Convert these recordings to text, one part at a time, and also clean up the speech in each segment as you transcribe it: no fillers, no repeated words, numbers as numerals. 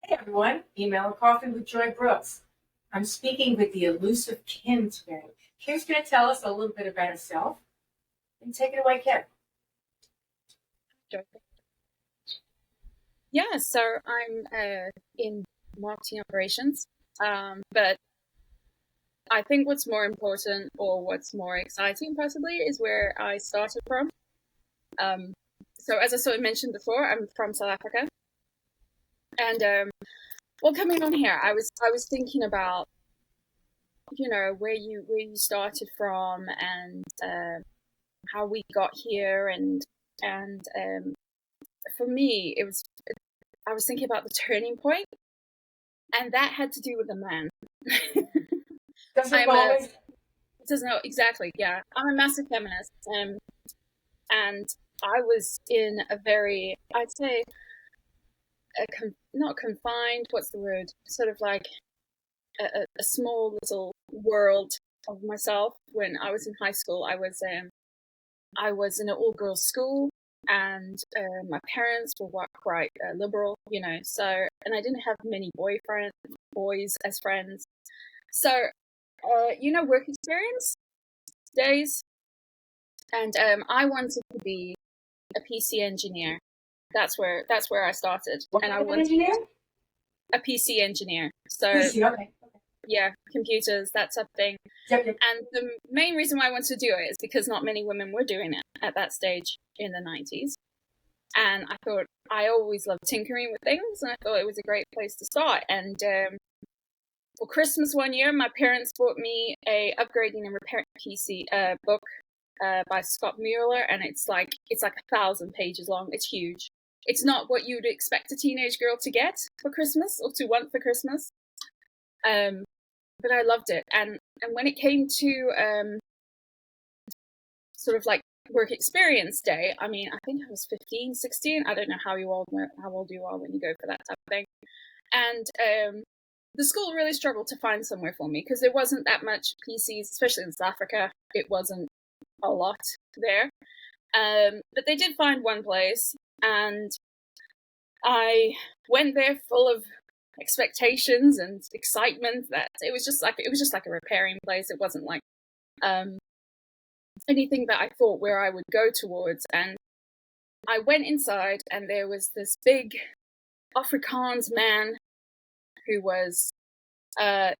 Hey everyone, Email and Coffee with Joi Brooks. I'm speaking with the elusive Kim today. Kim's going to tell us a little bit about herself. And take it away, Kim. Yeah, so I'm in marketing operations, but I think what's more important or what's more exciting possibly is where I started from. So as I sort of mentioned before, I'm from South Africa, and well, coming on here, I was thinking about where you started from and how we got here, and for me I was thinking about the turning point, and that had to do with a man. It doesn't know exactly. Yeah, I'm a massive feminist, and I was in a very, I'd say, not confined. What's the word? Sort of like a small little world of myself. When I was in high school, I was in an all-girls school, and my parents were quite liberal, So, and I didn't have many boys as friends. So, work experience days, and I wanted to be a PC engineer. That's where I started. And I wanted engineer? A PC engineer. So PC, okay. Yeah, computers, that type of thing. Yep. And the main reason why I wanted to do it is because not many women were doing it at that stage in the 90s. And I thought, I always loved tinkering with things, and I thought it was a great place to start. And for Christmas one year, my parents bought me a upgrading and repairing PC book by Scott Mueller, and it's like 1,000 pages long. It's huge. It's not what you'd expect a teenage girl to get for Christmas or to want for Christmas. But I loved it. And when it came to sort of like work experience day, I mean, I think I was 15, 16. I don't know how old you are when you go for that type of thing. And the school really struggled to find somewhere for me because there wasn't that much PCs, especially in South Africa. It wasn't a lot there. But they did find one place, and I went there full of expectations and excitement that it was just like a repairing place. It wasn't like anything that I thought where I would go towards. And I went inside, and there was this big Afrikaans man who was I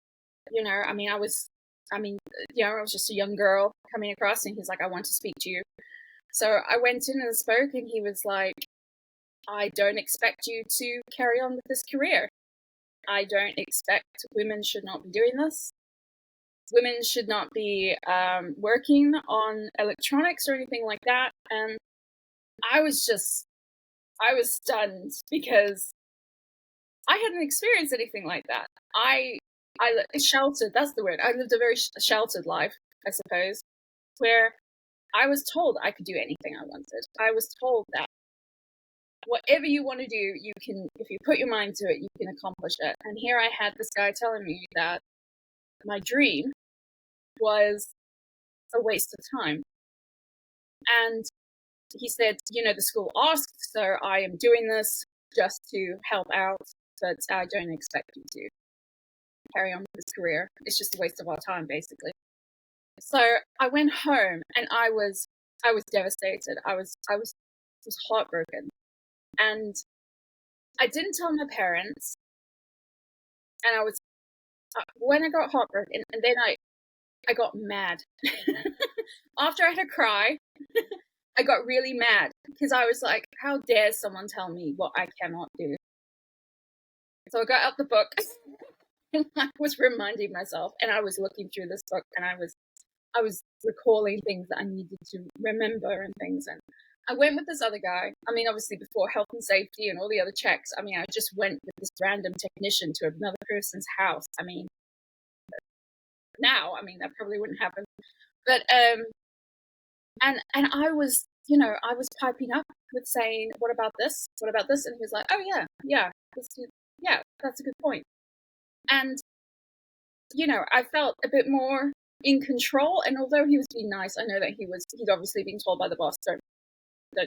was just a young girl coming across, and he's like, I want to speak to you. So I went in and spoke, and he was like, I don't expect you to carry on with this career. I don't expect women should not be doing this. Women should not be working on electronics or anything like that. And I was stunned because I hadn't experienced anything like that. I sheltered, that's the word. I lived a very sheltered life, I suppose, where I was told I could do anything I wanted. I was told that whatever you want to do, you can, if you put your mind to it, you can accomplish it. And here I had this guy telling me that my dream was a waste of time. And he said, the school asked, so I am doing this just to help out, but I don't expect you to carry on with this career. It's just a waste of our time, basically. So I went home, and I was devastated. I was heartbroken. And I didn't tell my parents, and I was, when I got heartbroken, and then I got mad. After I had a cry, I got really mad, because I was like, how dare someone tell me what I cannot do? So I got out the book, and I was reminding myself, and I was looking through this book, and I was recalling things that I needed to remember and things. And I went with this other guy. I mean, obviously before health and safety and all the other checks, I mean, I just went with this random technician to another person's house. I mean, now, I mean, that probably wouldn't happen. But, and I was, I was piping up with saying, what about this? What about this? And he was like, oh yeah, that's a good point. And, I felt a bit more in control. And although he was being nice, I know that he'd obviously been told by the boss, don't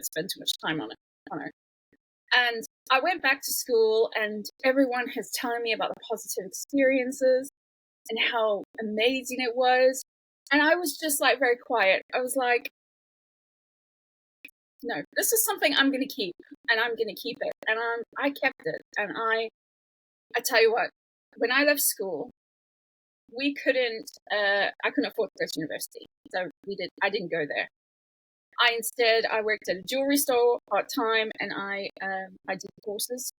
spend too much time on it. And I went back to school, and everyone has telling me about the positive experiences and how amazing it was. And I was just like very quiet. I was like, no, this is something I'm going to keep, and I'm going to keep it. And I kept it. And I tell you what, when I left school, I couldn't afford to go to university. So I didn't go there. I worked at a jewelry store part-time, and I did courses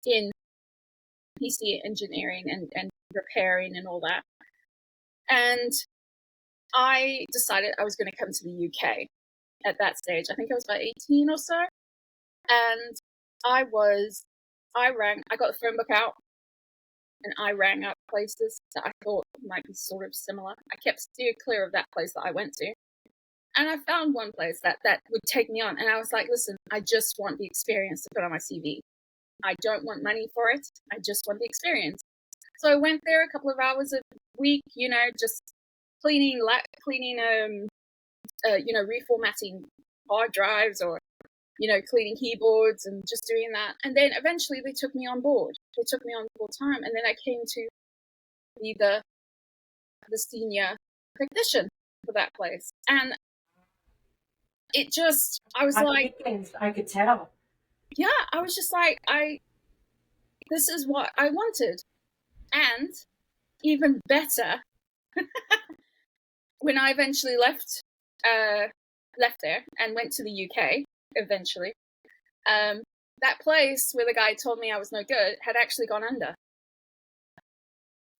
in PC engineering and repairing and all that. And I decided I was going to come to the UK at that stage. I think I was about 18 or so. And I got the phone book out, and I rang up places that I thought might be sort of similar. I kept steer clear of that place that I went to. And I found one place that would take me on. And I was like, listen, I just want the experience to put on my CV. I don't want money for it. I just want the experience. So I went there a couple of hours a week, just cleaning, reformatting hard drives, or, cleaning keyboards and just doing that. And then eventually they took me on board. They took me on full time. And then I came to be the senior technician for that place. And I was like, I could tell. Yeah, I was just like, this is what I wanted. And even better, when I eventually left there and went to the UK eventually, that place where the guy told me I was no good had actually gone under.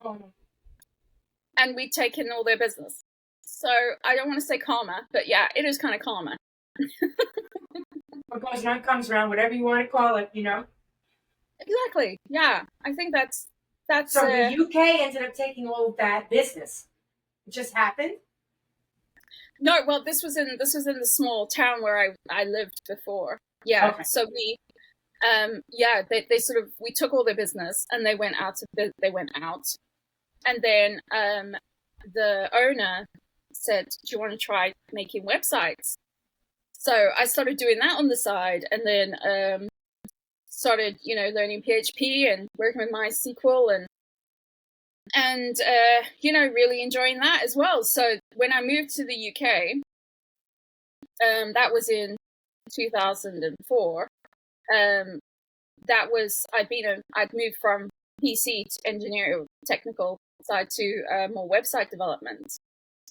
Oh. And we'd taken all their business. So I don't want to say karma, but yeah, it is kind of karma. What goes around comes around, whatever you want to call it, Exactly. Yeah, I think that's. So the UK ended up taking all of that business. It just happened. No, well, this was in the small town where I lived before. Yeah. Okay. So we, they sort of, we took all their business, and they went out. And then the owner said, "Do you want to try making websites?" So I started doing that on the side, and then started, learning PHP and working with MySQL and really enjoying that as well. So when I moved to the UK, that was in 2004. I'd moved from PC to engineering technical side to more website development.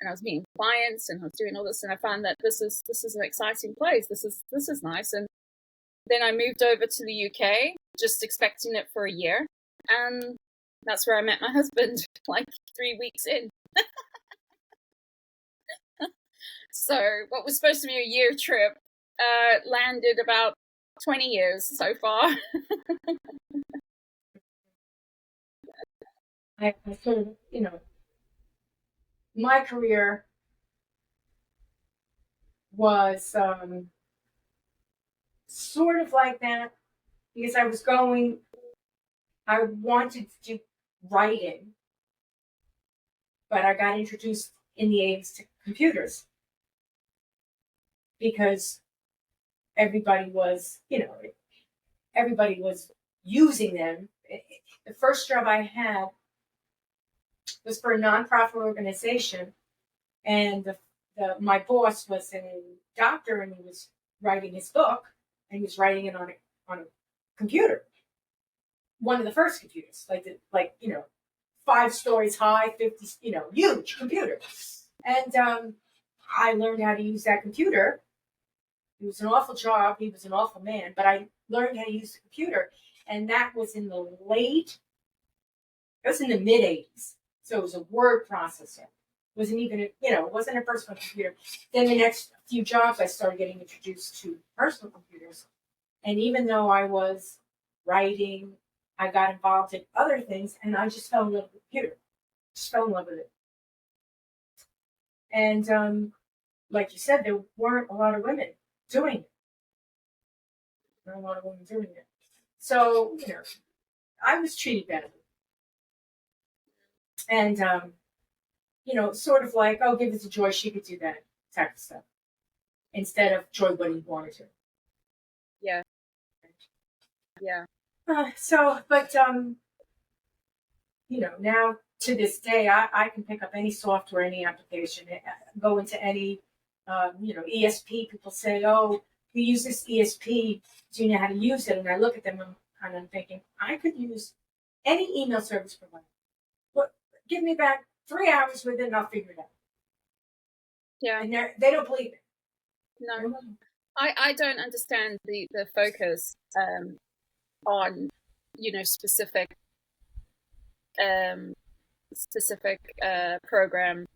And I was meeting clients, and I was doing all this, and I found that this is an exciting place. This is nice. And then I moved over to the UK, just expecting it for a year, and that's where I met my husband, like 3 weeks in. So what was supposed to be a year trip landed about 20 years so far. I sort of, my career was sort of like that, because I wanted to do writing, but I got introduced in the 80s to computers because everybody was using them. The first job I had was for a nonprofit organization, and my boss was a doctor, and he was writing his book, and he was writing it on a computer, one of the first computers, 5 stories high, 50, huge computer. And I learned how to use that computer. It was an awful job. He was an awful man, but I learned how to use the computer, and that was in the mid 80s. So it was a word processor. It wasn't a personal computer. Then the next few jobs, I started getting introduced to personal computers. And even though I was writing, I got involved in other things, and I just fell in love with the computer. Just fell in love with it. And like you said, there weren't a lot of women doing it. There weren't a lot of women doing it. So, I was treated better. And, sort of like, oh, give it to Joy, she could do that type of stuff. Instead of Joy, what he wanted to. Yeah. Yeah. But now to this day, I can pick up any software, any application, go into any, ESP. People say, "Oh, you use this ESP. Do you know how to use it?" And I look at them and I'm thinking, I could use any email service provider. But give me back 3 hours with it, and I'll figure it out. Yeah. And they don't believe it. No, I don't understand the focus on specific program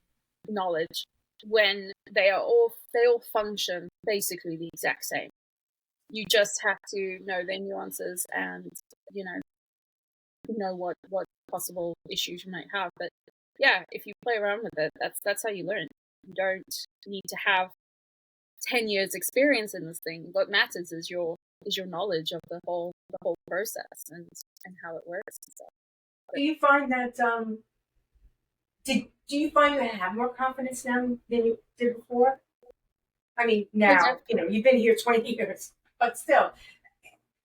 knowledge when they all function basically the exact same. You just have to know their nuances and know what possible issues you might have. But yeah, if you play around with it, that's how you learn. You don't need to have 10 years experience in this thing. What matters is your knowledge of the whole process and how it works and stuff. Do you find that do you find you have more confidence now than you did before? I mean, now you've been here 20 years, but still,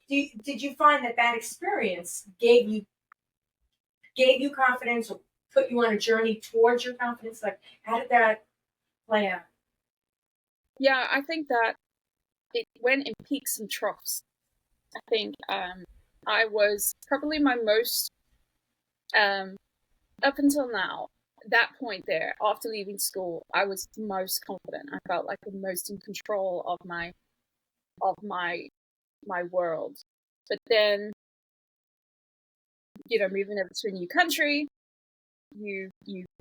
did you find that experience gave you confidence, or put you on a journey towards your confidence? Like, how did that play out? Yeah, I think that it went in peaks and troughs. I think I was probably my most up until now, that point there, after leaving school, I was the most confident. I felt like the most in control of my world. But then, moving over to a new country, you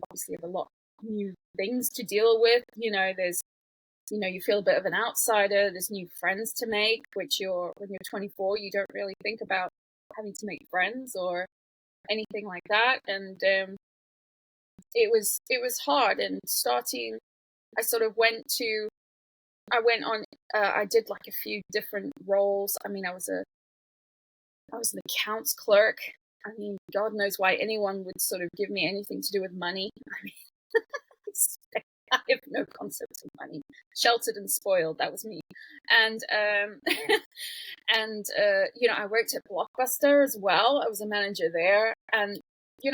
obviously have a lot of new things to deal with. There's you feel a bit of an outsider. There's new friends to make, which when you're 24, you don't really think about having to make friends or anything like that. And it was hard. And starting, I sort of I did like a few different roles. I mean, I was an accounts clerk. I mean, God knows why anyone would sort of give me anything to do with money. I mean, I have no concept of money. Sheltered and spoiled, that was me. And I worked at Blockbuster as well. I was a manager there, and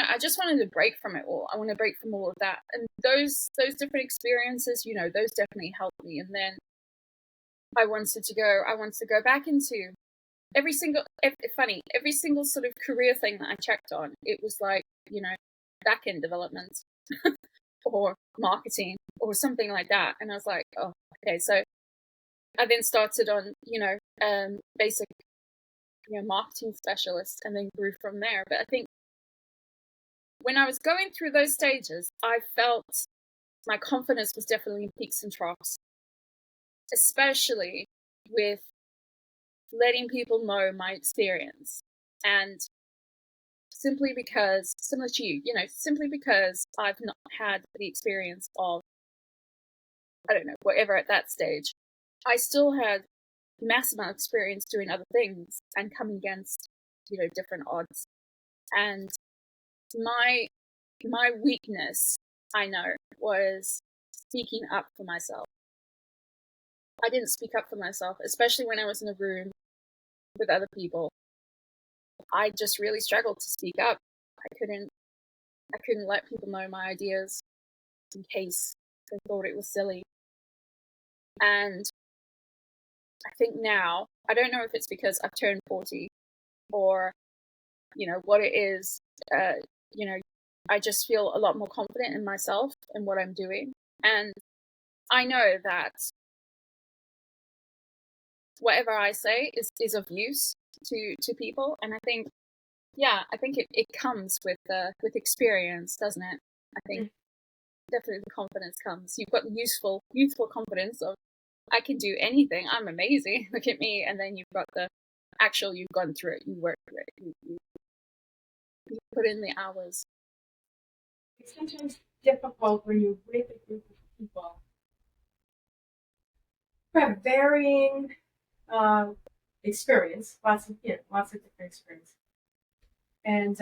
I just wanted to break from it all. I want to break from all of that, and those different experiences, those definitely helped me. And then I wanted to go back into every single sort of career thing that I checked on. It was like, back end development or marketing or something like that. And I was like, oh, okay. So I then started on, basic, marketing specialist, and then grew from there. But I think when I was going through those stages, I felt my confidence was definitely in peaks and troughs, especially with letting people know my experience. And simply because, similar to you, simply because I've not had the experience of, I don't know, whatever at that stage, I still had massive amount of experience doing other things and coming against, different odds. And my weakness, I know, was speaking up for myself. I didn't speak up for myself, especially when I was in a room with other people. I just really struggled to speak up. I couldn't let people know my ideas in case they thought it was silly. And I think now, I don't know if it's because I've turned 40 or, what it is. I just feel a lot more confident in myself and what I'm doing. And I know that whatever I say is of use to people. And I think, it comes with experience, doesn't it? I think definitely the confidence comes. You've got the youthful confidence of, I can do anything. I'm amazing. Look at me. And then you've got the actual, you've gone through it. You worked through it. You put in the hours. It's sometimes difficult when you're with a group of people who have varying experience, lots of different experience, and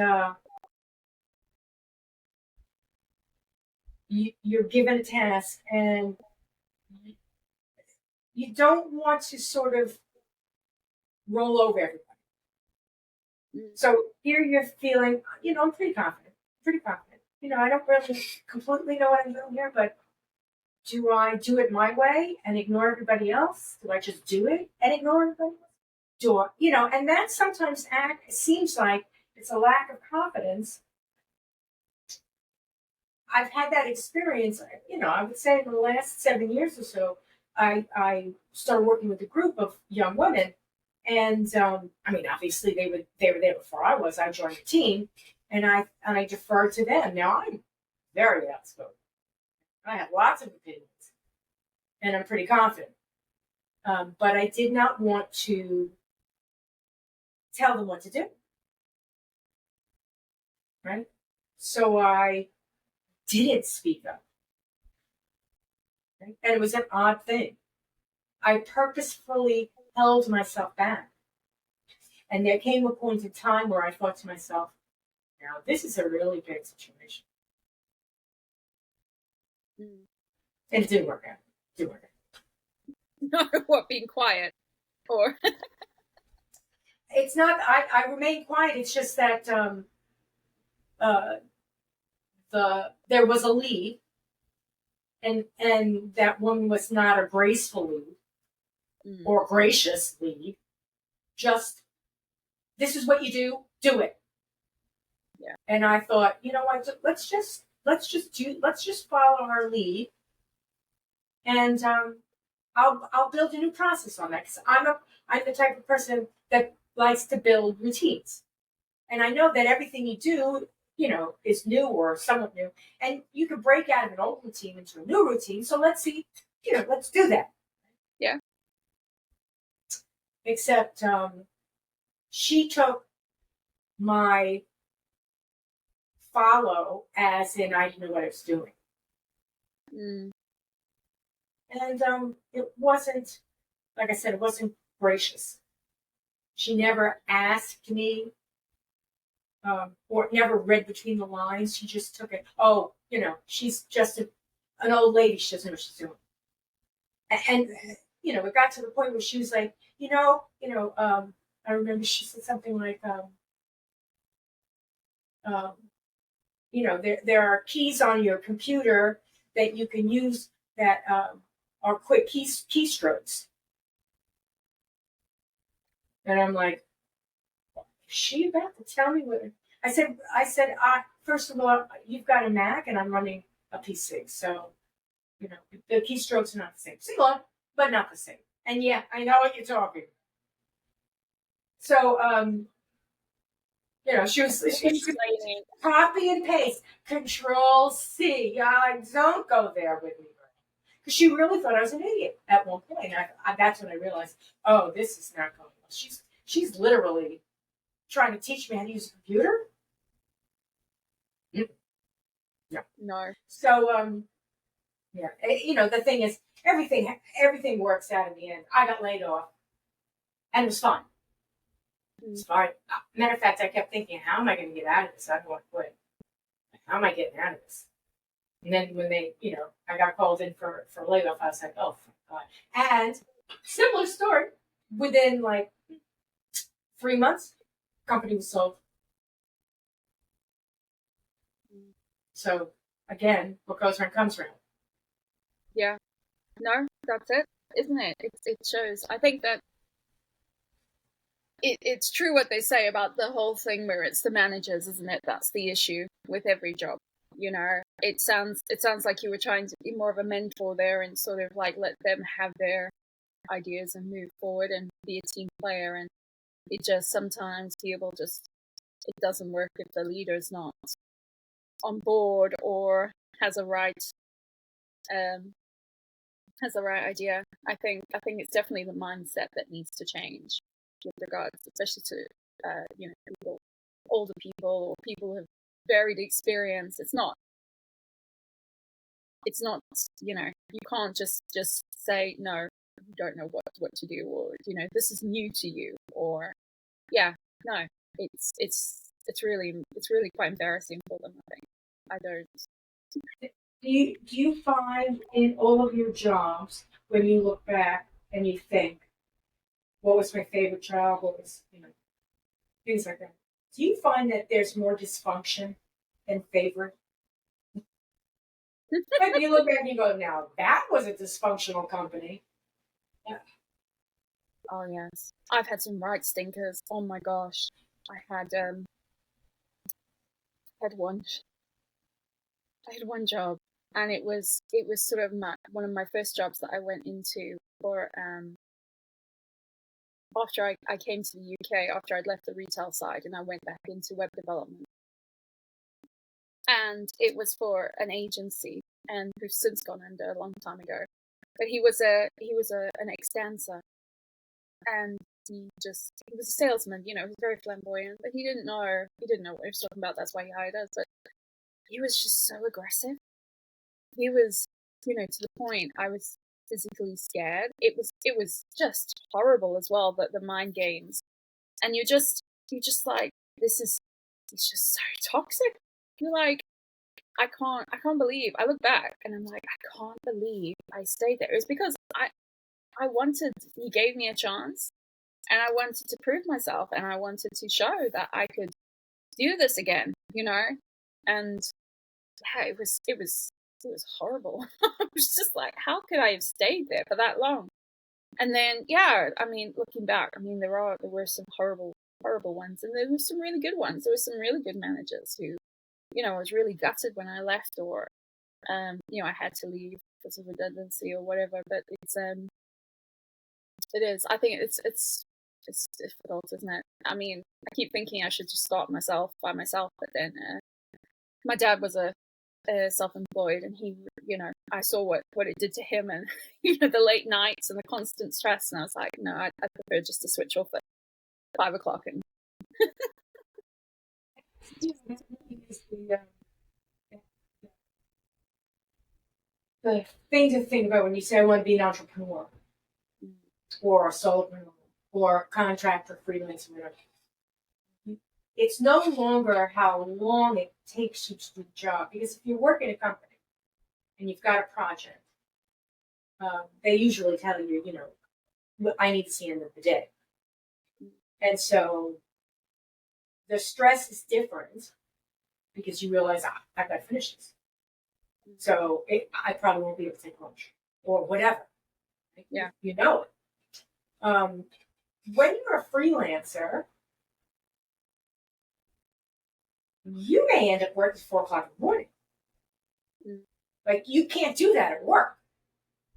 you're given a task, and you don't want to sort of roll over everybody. So here you're feeling, I'm pretty confident. I don't really completely know what I'm doing here, but do I do it my way and ignore everybody else? Do I just do it and ignore everybody else? And that sometimes seems like it's a lack of confidence. I've had that experience, I would say in the last 7 years or so, I started working with a group of young women. And obviously they were there before I was. I joined the team and I deferred to them. Now I'm very outspoken. I have lots of opinions and I'm pretty confident. But I did not want to tell them what to do. Right? So I didn't speak up. Right? And it was an odd thing. I purposefully held myself back. And there came a point in time where I thought to myself, now this is a really big situation. And it didn't work out. No, what, being quiet? Or it's not, I remained quiet. It's just that there was a lead, and that woman was not a graceful lead or gracious lead. Just, this is what you do it. Yeah. And I thought, you know what, let's just follow our lead, and I'll build a new process on that, because I'm the type of person that likes to build routines, and I know that everything you do, is new or somewhat new, and you can break out of an old routine into a new routine. So let's see, let's do that. Yeah. Except she took my follow as in I didn't know what I was doing. And it wasn't, like I said, it wasn't gracious. She never asked me, or never read between the lines. She just took it, she's just an old lady. She doesn't know what she's doing. And it got to the point where she was like, I remember she said something like, there are keys on your computer that you can use that are quick keystrokes. And I'm like, is she about to tell me what? I said, first of all, you've got a Mac and I'm running a PC. So, the keystrokes are not the same. Similar, but not the same. And yeah, I know what you're talking. So, she was copy and paste, Control C. Don't go there with me. Because she really thought I was an idiot at one point. That's when I realized, oh, this is not going well. She's literally trying to teach me how to use a computer. No. So, the thing is, everything works out in the end. I got laid off, and it was fun. It's fine. Matter of fact, I kept thinking, how am I going to get out of this? I don't want to quit. How am I getting out of this? And then when they, I got called in for layoff, I was like, oh, God. And similar story, within 3 months, company was sold. So again, what goes around comes around. Yeah. No, that's it, isn't it? It shows. I think that it's true what they say about the whole thing where it's the managers, isn't it? That's the issue with every job. It sounds like you were trying to be more of a mentor there and sort of let them have their ideas and move forward and be a team player. And it just sometimes it doesn't work if the leader's not on board or has a right idea. I think it's definitely the mindset that needs to change with regards, especially to people, older people, or people who have varied experience. It's not you can't just say no, you don't know what to do, or this is new to you, or no, it's really quite embarrassing for them. I think I don't. Do you find in all of your jobs, when you look back and you think, what was my favorite job? What was, things like that? Do you find that there's more dysfunction than favor? Like you look back and you go, now that was a dysfunctional company. Yeah. Oh yes, I've had some right stinkers. Oh my gosh, I had one I had one job, and it was sort of one of my first jobs that I went into for after I came to the UK, after I'd left the retail side and I went back into web development. And it was for an agency, and who's since gone under a long time ago. But he was an ex-dancer, and he was a salesman. He was very flamboyant, but he didn't know what he was talking about. That's why he hired us. But he was just so aggressive. He was, to the point I was physically scared. It was just horrible as well. But the mind games, and you're just like, it's just so toxic. You're like, I can't believe. I look back and I'm like, I can't believe I stayed there. It was because he gave me a chance, and I wanted to prove myself, and I wanted to show that I could do this again, and yeah, it was horrible. I was just like, how could I have stayed there for that long? And then, yeah, I mean, looking back, I mean, there were some horrible ones, and there were some really good ones. There were some really good managers who, I was really gutted when I left, or, I had to leave because of redundancy or whatever. But it is. I think it's difficult, isn't it? I mean, I keep thinking I should just start by myself, but then my dad was a self-employed, and he, I saw what it did to him, and the late nights and the constant stress, and I was like, no, I prefer just to switch off at 5 o'clock. And the thing to think about when you say I want to be an entrepreneur or a solopreneur or a contractor, freelance, whatever. It's no longer how long it takes you to do the job. Because if you work in a company and you've got a project, they usually tell you, I need to see the end of the day. And so the stress is different because you realize, I've got to finish this. So I probably won't be able to take lunch or whatever. Yeah. You know it. When you're a freelancer, you may end up working 4 o'clock in the morning. Like, you can't do that at work.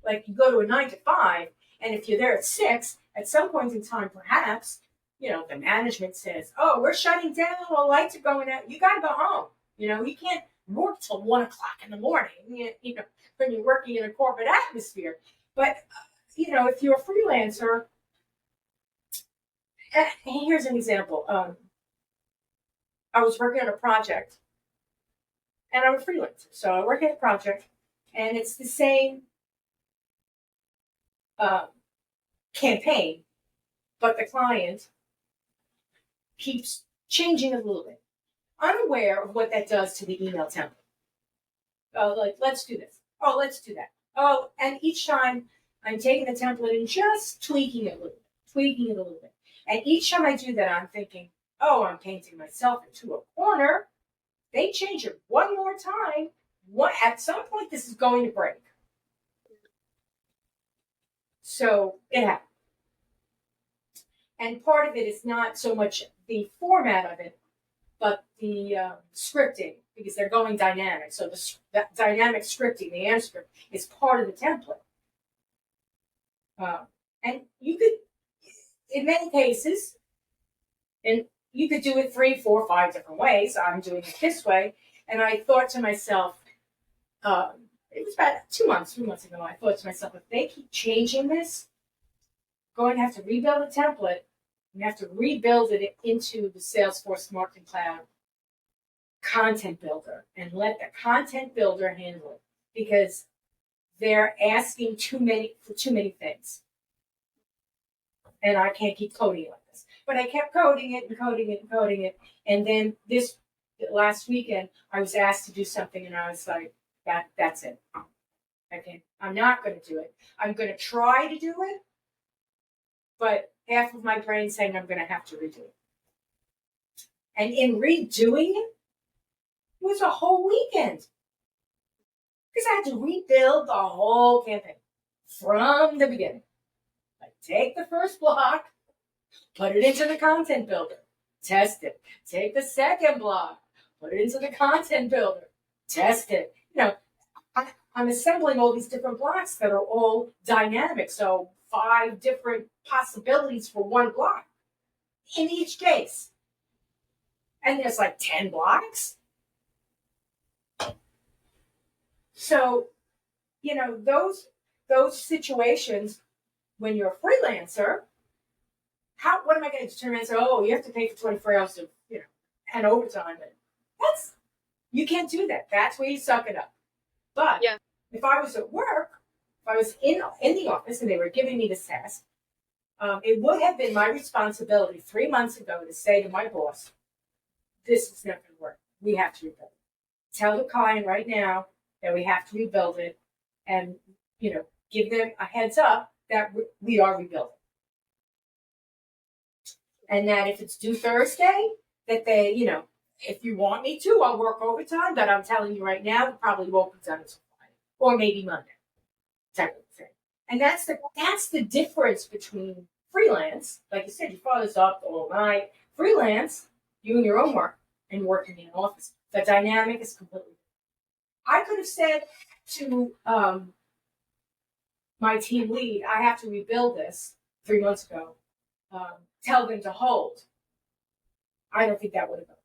Like, you go to a 9 to 5, and if you're there at 6, at some point in time, perhaps, the management says, oh, we're shutting down, all lights are going out, you got to go home. You can't work till 1 o'clock in the morning, when you're working in a corporate atmosphere. But, if you're a freelancer, and here's an example. I was working on a project, and I'm a freelancer. So I work on a project, and it's the same campaign, but the client keeps changing a little bit, unaware of what that does to the email template. Like, let's do this. Oh, let's do that. Oh, and each time I'm taking the template and just tweaking it a little bit. And each time I do that, I'm thinking, oh, I'm painting myself into a corner. They change it one more time. At some point, this is going to break. So it happened. And part of it is not so much the format of it, but the scripting, because they're going dynamic. So the dynamic scripting, the AMP script, is part of the template. And you could, in many cases, and you could do it 3, 4, 5 different ways. I'm doing it this way. And I thought to myself, it was about 3 months ago, I thought to myself, if they keep changing this, I'm going to have to rebuild the template and have to rebuild it into the Salesforce Marketing Cloud content builder and let the content builder handle it, because they're asking too many things. And I can't keep coding like this. But I kept coding it. And then this last weekend, I was asked to do something, and I was like, that's it. Okay, I'm not going to do it. I'm going to try to do it, but half of my brain saying I'm going to have to redo it. And in redoing it, it was a whole weekend. Because I had to rebuild the whole campaign from the beginning. Like, take the first block, put it into the content builder, test it. Take the second block, put it into the content builder, test it. I'm assembling all these different blocks that are all dynamic. So 5 different possibilities for one block in each case. And there's like 10 blocks. So, those situations when you're a freelancer, what am I going to determine? And say, oh, you have to pay for 24 hours of, and overtime. You can't do that. That's where you suck it up. But if I was at work, if I was in the office and they were giving me this task, it would have been my responsibility 3 months ago to say to my boss, this is not going to work. We have to rebuild it. Tell the client right now that we have to rebuild it and, give them a heads up that we are rebuilding. And that if it's due Thursday, that they, if you want me to, I'll work overtime, but I'm telling you right now, it probably won't be done until Friday or maybe Monday, type of thing. And that's the difference between freelance, like you said, your father's up all night. Freelance, doing your own work and working in an office. The dynamic is completely different. I could have said to my team lead, I have to rebuild this 3 months ago. Tell them to hold. I don't think that would have gone.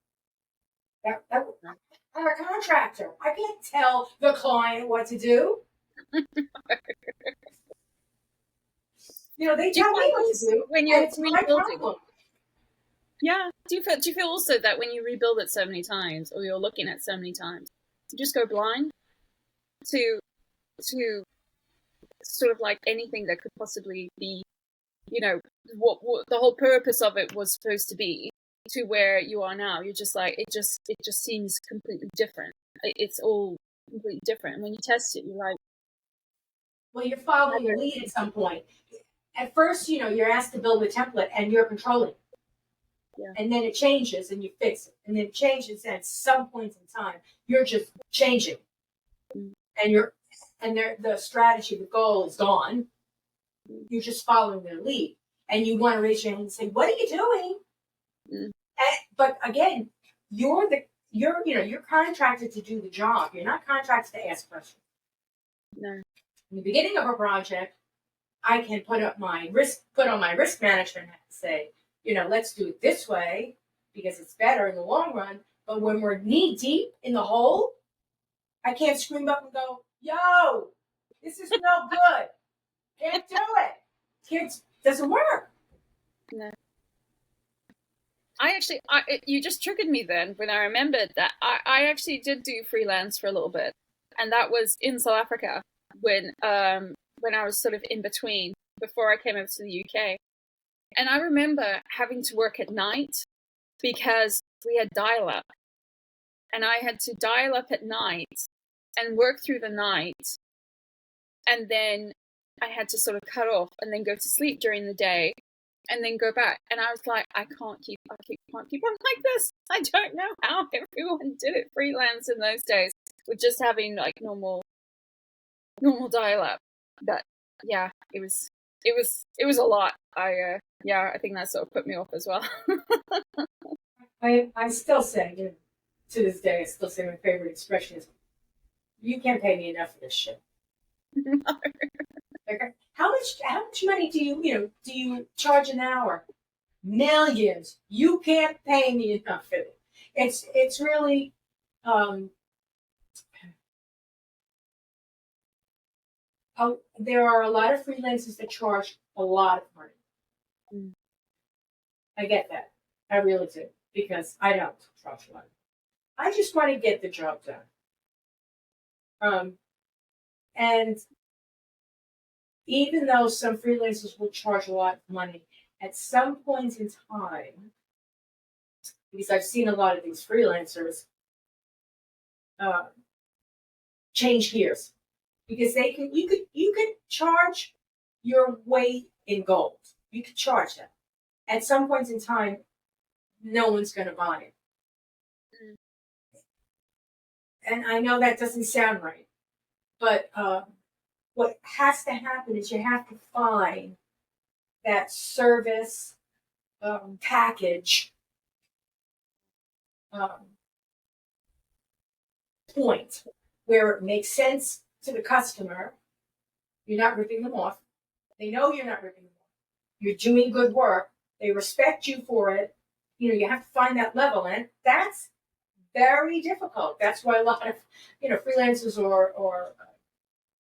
I'm a contractor. I can't tell the client what to do. They tell me what to do when you're rebuilding. Yeah. Do you feel also that when you rebuild it so many times, or you're looking at so many times, you just go blind to sort of like anything that could possibly be, what the whole purpose of it was supposed to be, to where you are now? You're just like, it just seems completely different. It's all completely different. And when you test it, you're like, well, you're following your lead at some point. At first, you're asked to build a template and you're controlling. Yeah. And then it changes and you fix it. And then it changes, and at some point in time, you're just changing. And the strategy, the goal is gone. You're just following their lead. And you want to raise your hand and say, what are you doing? But again, you're contracted to do the job. You're not contracted to ask questions. No. In the beginning of a project, I can put on my risk management hat and say, let's do it this way because it's better in the long run. But when we're knee deep in the hole, I can't scream up and go, yo, this is no good. Can't do it. Doesn't work. No. You just triggered me then when I remembered that I actually did do freelance for a little bit. And that was in South Africa when I was sort of in between before I came over to the UK. And I remember having to work at night because we had dial-up. And I had to dial up at night and work through the night. And then I had to sort of cut off and then go to sleep during the day and then go back. And I was like, I can't keep on like this. I don't know how everyone did it freelance in those days with just having like normal dial-up. But yeah, it was a lot. I think that sort of put me off as well. I still say, to this day, I still say my favorite expression is, you can't pay me enough for this shit. No. Okay. How much money do you charge an hour? Millions. You can't pay me enough for it. It's really there are a lot of freelancers that charge a lot of money. I get that. I really do, because I don't charge a lot. I just want to get the job done. And even though some freelancers will charge a lot of money, at some point in time, because I've seen a lot of these freelancers change gears, because you could charge your weight in gold. You could charge that. At some point in time, no one's going to buy it. and I know that doesn't sound right, but what has to happen is you have to find that service package point where it makes sense to the customer. You're not ripping them off. They know you're not ripping them off. You're doing good work. They respect you for it. You have to find that level, and that's very difficult. That's why a lot of freelancers or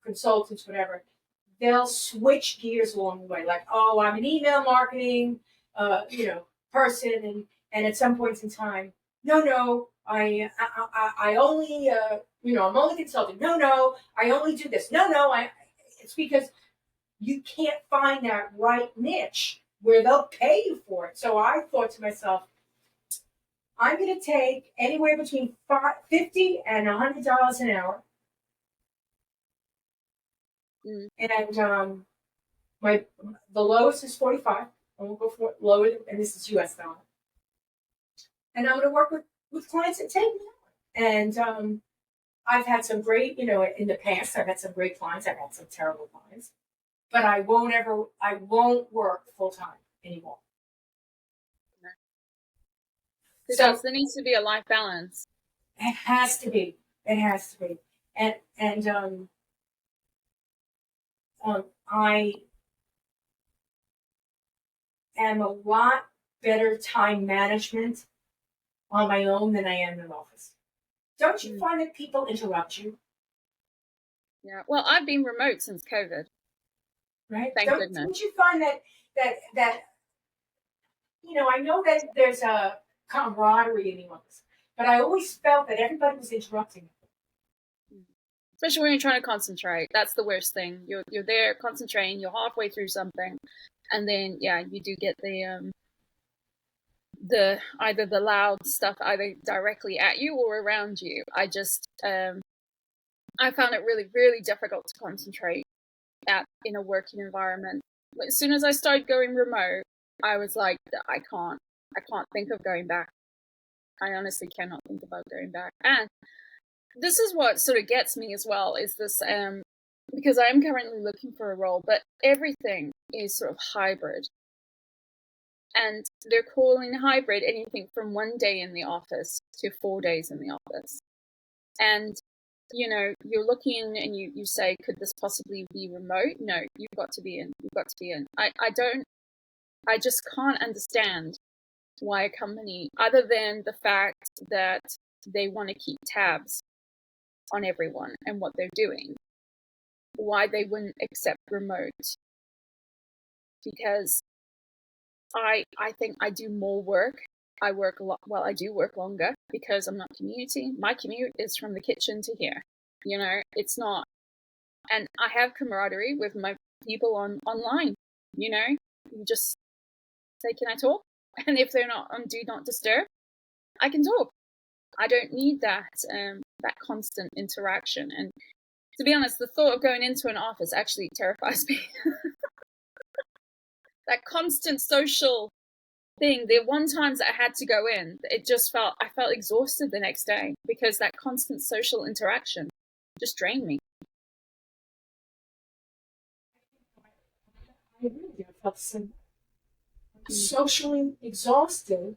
consultants, whatever, they'll switch gears along the way. Like, oh, I'm an email marketing, person, and at some points in time, no, I only, I'm only consulting. No, I only do this. No, it's because you can't find that right niche where they'll pay you for it. So I thought to myself, I'm going to take anywhere between $50 and $100 an hour. And the lowest is 45. I won't go for lower, and this is US dollar. And I'm going to work with clients that take me on. And I've had some great, in the past, I've had some great clients. I've had some terrible clients. But I won't work full time anymore. So there needs to be a life balance. It has to be. And I am a lot better time management on my own than I am in an office. Don't you find that people interrupt you? Yeah. Well, I've been remote since COVID. Right? Thank goodness. Don't you find that I know that there's a camaraderie in the office, but I always felt that everybody was interrupting me. Especially when you're trying to concentrate. That's the worst thing. You're there concentrating, you're halfway through something, and then you do get the either the loud stuff either directly at you or around you. I just I found it really, really difficult to concentrate in a working environment. As soon as I started going remote, I was like, I can't think of going back. I honestly cannot think about going back. And this is what sort of gets me as well, is this, because I am currently looking for a role, but everything is sort of hybrid. And they're calling hybrid anything from 1 day in the office to 4 days in the office. And, you're looking and you say, could this possibly be remote? No, you've got to be in. I just can't understand why a company, other than the fact that they want to keep tabs on everyone and what they're doing, why they wouldn't accept remote. Because I think I do more work. I work a lot. Well, I do work longer because I'm not commuting. My commute is from the kitchen to here. It's not. And I have camaraderie with my people online. You just say, can I talk? And if they're not on do not disturb, I can talk. I don't need that constant interaction. And to be honest, the thought of going into an office actually terrifies me. That constant social thing. The one times that I had to go in, I felt exhausted the next day because that constant social interaction just drained me. I really felt socially exhausted.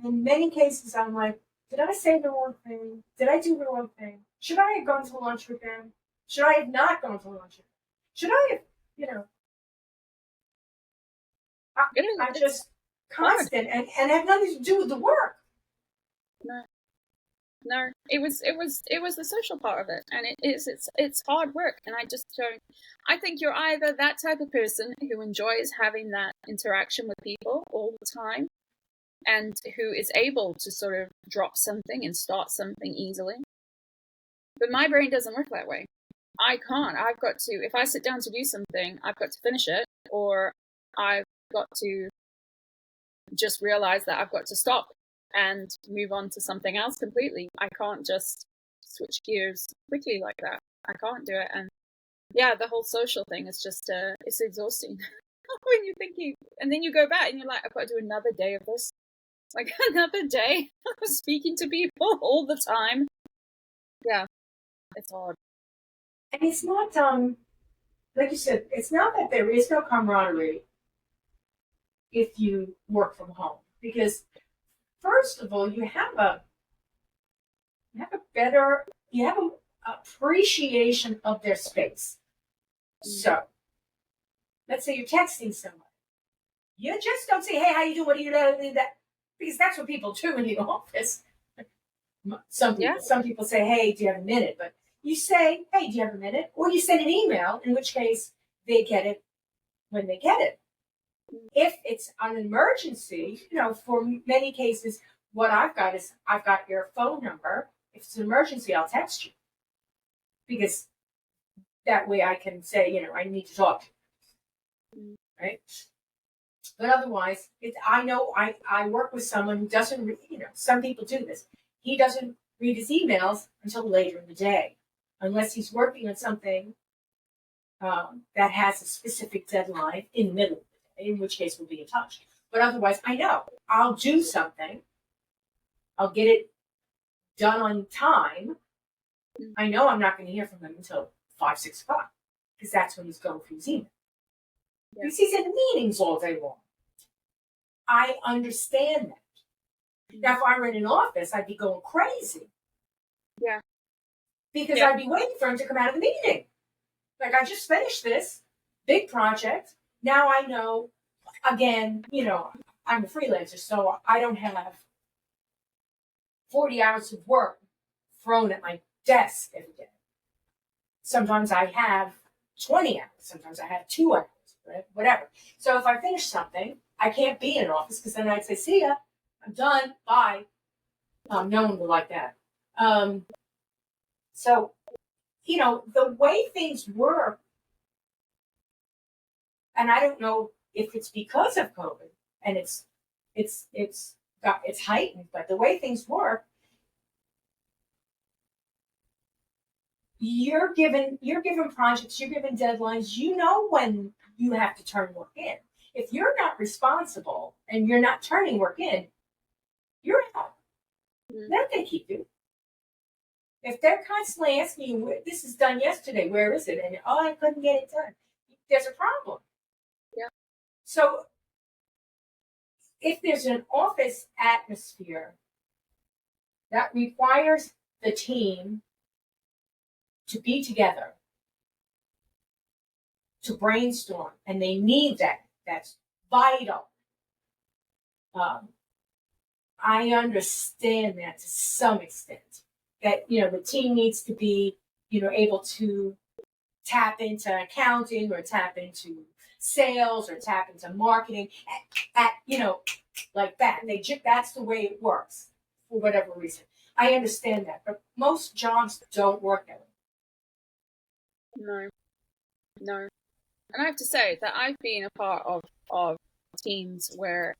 In many cases, I'm like, did I say the wrong thing? Did I do the wrong thing? Should I have gone to lunch with them? Should I have not gone to lunch with them? Should I have, I just constant and have nothing to do with the work. No, it was the social part of it, and it's hard work, and I just don't. I think you're either that type of person who enjoys having that interaction with people all the time, and who is able to sort of drop something and start something easily. But my brain doesn't work that way. I can't. I've got to, if I sit down to do something, I've got to finish it, or I've got to just realize that I've got to stop and move on to something else completely. I can't just switch gears quickly like that. I can't do it. And the whole social thing is just, it's exhausting when you're thinking, and then you go back and you're like, I've got to do another day of this. Like another day of speaking to people all the time. Yeah, it's hard. And it's not, like you said, it's not that there is no camaraderie if you work from home. Because, first of all, you have a appreciation of their space. So, let's say you're texting someone. You just don't say, "Hey, how you doing? What are you doing?" That because that's what people do in the office. Some people say, "Hey, do you have a minute?" But you say, "Hey, do you have a minute?" Or you send an email, in which case they get it when they get it. If it's an emergency, for many cases, what I've got is I've got your phone number. If it's an emergency, I'll text you because that way I can say, I need to talk to you, right? But otherwise, I know I work with someone who doesn't, some people do this. He doesn't read his emails until later in the day, unless he's working on something that has a specific deadline in the middle of the day, in which case we'll be in touch. But otherwise, I know I'll do something. I'll get it done on time. I know I'm not going to hear from him until 5, 6 o'clock because that's when he's going through his email. Yeah. Because he's in meetings all day long. I understand that. Now, if I were in an office, I'd be going crazy. Yeah. Because I'd be waiting for him to come out of the meeting. Like, I just finished this big project. Now I know, again, I'm a freelancer, so I don't have 40 hours of work thrown at my desk every day. Sometimes I have 20 hours. Sometimes I have 2 hours, right? Whatever. So if I finish something, I can't be in an office because then I'd say, "See ya, I'm done, bye." No one would like that. So, the way things work, and I don't know if it's because of COVID and it's heightened, but the way things work, you're given projects, you're given deadlines, when you have to turn work in. If you're not responsible and you're not turning work in, you're out. They're not going to keep you. If they're constantly asking you, "This is done yesterday, where is it?" And, "I couldn't get it done," there's a problem. Yeah. So if there's an office atmosphere that requires the team to be together, to brainstorm, and they need that's vital. I understand that to some extent, that, the team needs to be, able to tap into accounting or tap into sales or tap into marketing at like that. That's the way it works for whatever reason. I understand that, but most jobs don't work that way. No. And I have to say that I've been a part of teams where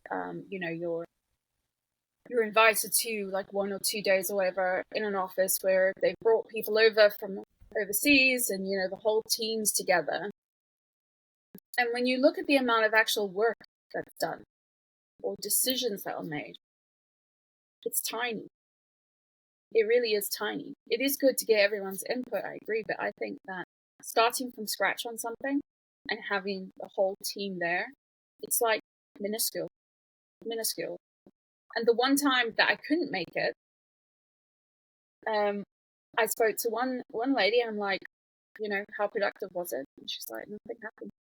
you're invited to like 1 or 2 days or whatever in an office where they've brought people over from overseas and the whole team's together. And when you look at the amount of actual work that's done or decisions that are made, it's tiny. It really is tiny. It is good to get everyone's input, I agree, but I think that starting from scratch on something and having the whole team there, it's like minuscule. And the one time that I couldn't make it, I spoke to one lady and I'm like, how productive was it? And she's like, nothing happened.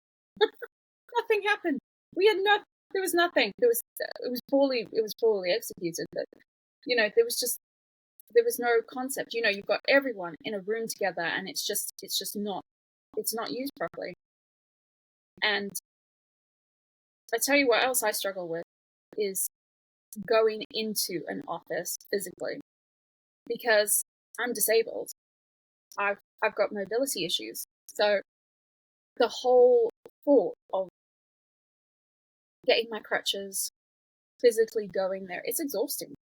Nothing happened. There was nothing. It was poorly executed, but there was no concept. You've got everyone in a room together and it's not used properly. And I tell you what else I struggle with is going into an office physically, because I'm disabled. I've got mobility issues. So the whole thought of getting my crutches, physically going there, it's exhausting.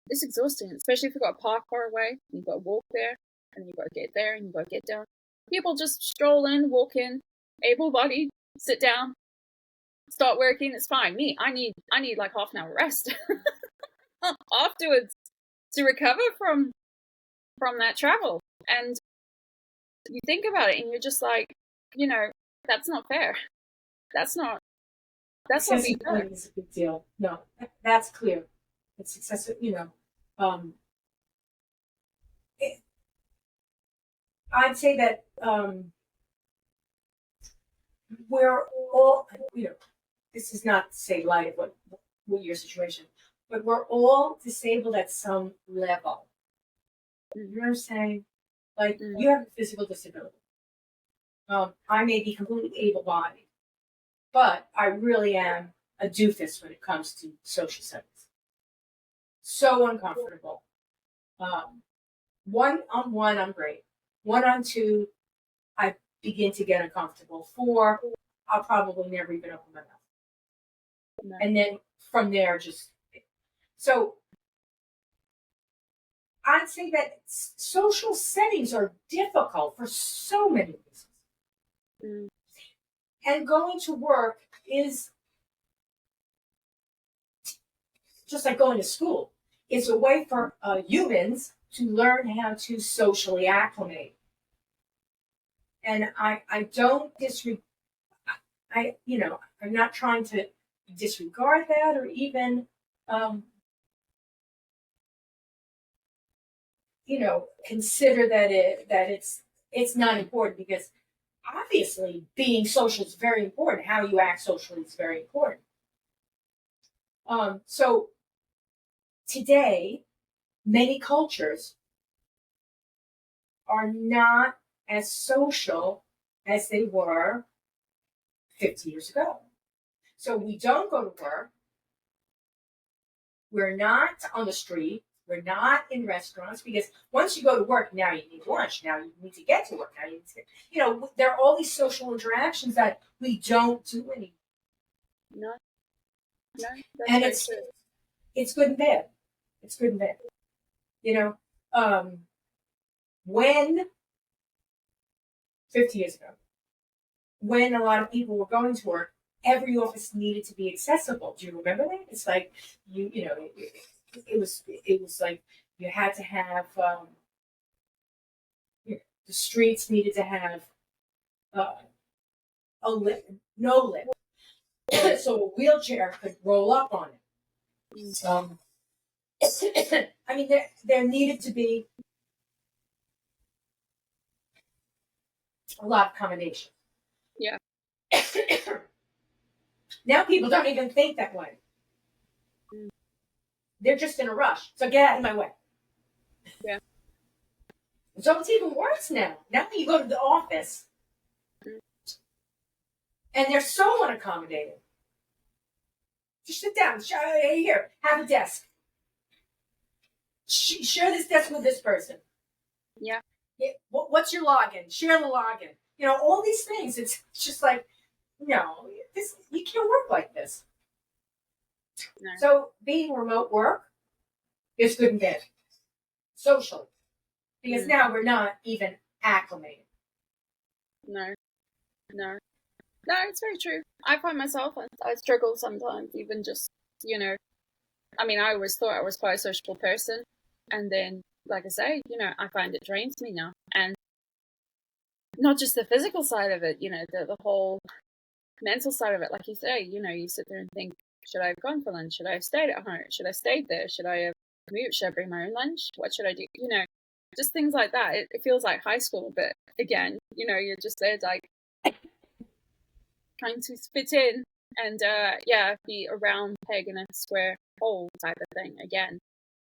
It's exhausting, especially if you've got to park far away, and you've got to walk there, and you've got to get there, and you've got to get down. People just stroll in, walk in, able-bodied, sit down, start working. It's fine. Me, I need like half an hour rest afterwards to recover from from that travel. And you think about it and you're just like, that's not fair. That's not being fair. Accessibility is a big deal. No, that's clear. It's accessible, I'd say that we're all, this is not to say light of what your situation, but we're all disabled at some level. You know what I'm saying? Like, you have a physical disability. I may be completely able-bodied, but I really am a doofus when it comes to social studies. So uncomfortable. One-on-one, I'm great. 1-on-2, I begin to get uncomfortable. 4, I'll probably never even open my mouth. No. And then from there, so I'd say that social settings are difficult for so many reasons. And going to work is just like going to school. It's a way for humans to learn how to socially acclimate. And I don't I'm not trying to disregard that or even, consider that it's not important, because obviously being social is very important. How you act socially is very important. So today, many cultures are not as social as they were 50 years ago. So we don't go to work. We're not on the street. We're not in restaurants, because once you go to work, now you need lunch. Now you need to get to work. Now you need to there are all these social interactions that we don't do anymore. No, and it's good and bad. It's good and bad. When 50 years ago, when a lot of people were going to work, every office needed to be accessible. Do you remember that? It's like it was like you had to have the streets needed to have a lip, no lip, so a wheelchair could roll up on it. I mean, there needed to be a lot of accommodation. Yeah. Now people don't even think that way. They're just in a rush. So get out of my way. Yeah. So it's even worse now. Now you go to the office and they're so unaccommodating. Just sit down. Here, have a desk. Share this desk with this person. Yeah. What's your login? Share the login. All these things. It's just like, no, you can't work like this. No. So being remote work is good and bad. Socially. Because now we're not even acclimated. No, it's very true. I find myself, I struggle sometimes, even just, I mean, I always thought I was quite a sociable person. And then, like I say, I find it drains me now. And not just the physical side of it, the whole mental side of it. Like you say, you sit there and think, should I have gone for lunch? Should I have stayed at home? Should I have stayed there? Should I have commute? Should I bring my own lunch? What should I do? Just things like that. It feels like high school, but again, you're just there like trying to fit in and be a round peg in a square hole type of thing again.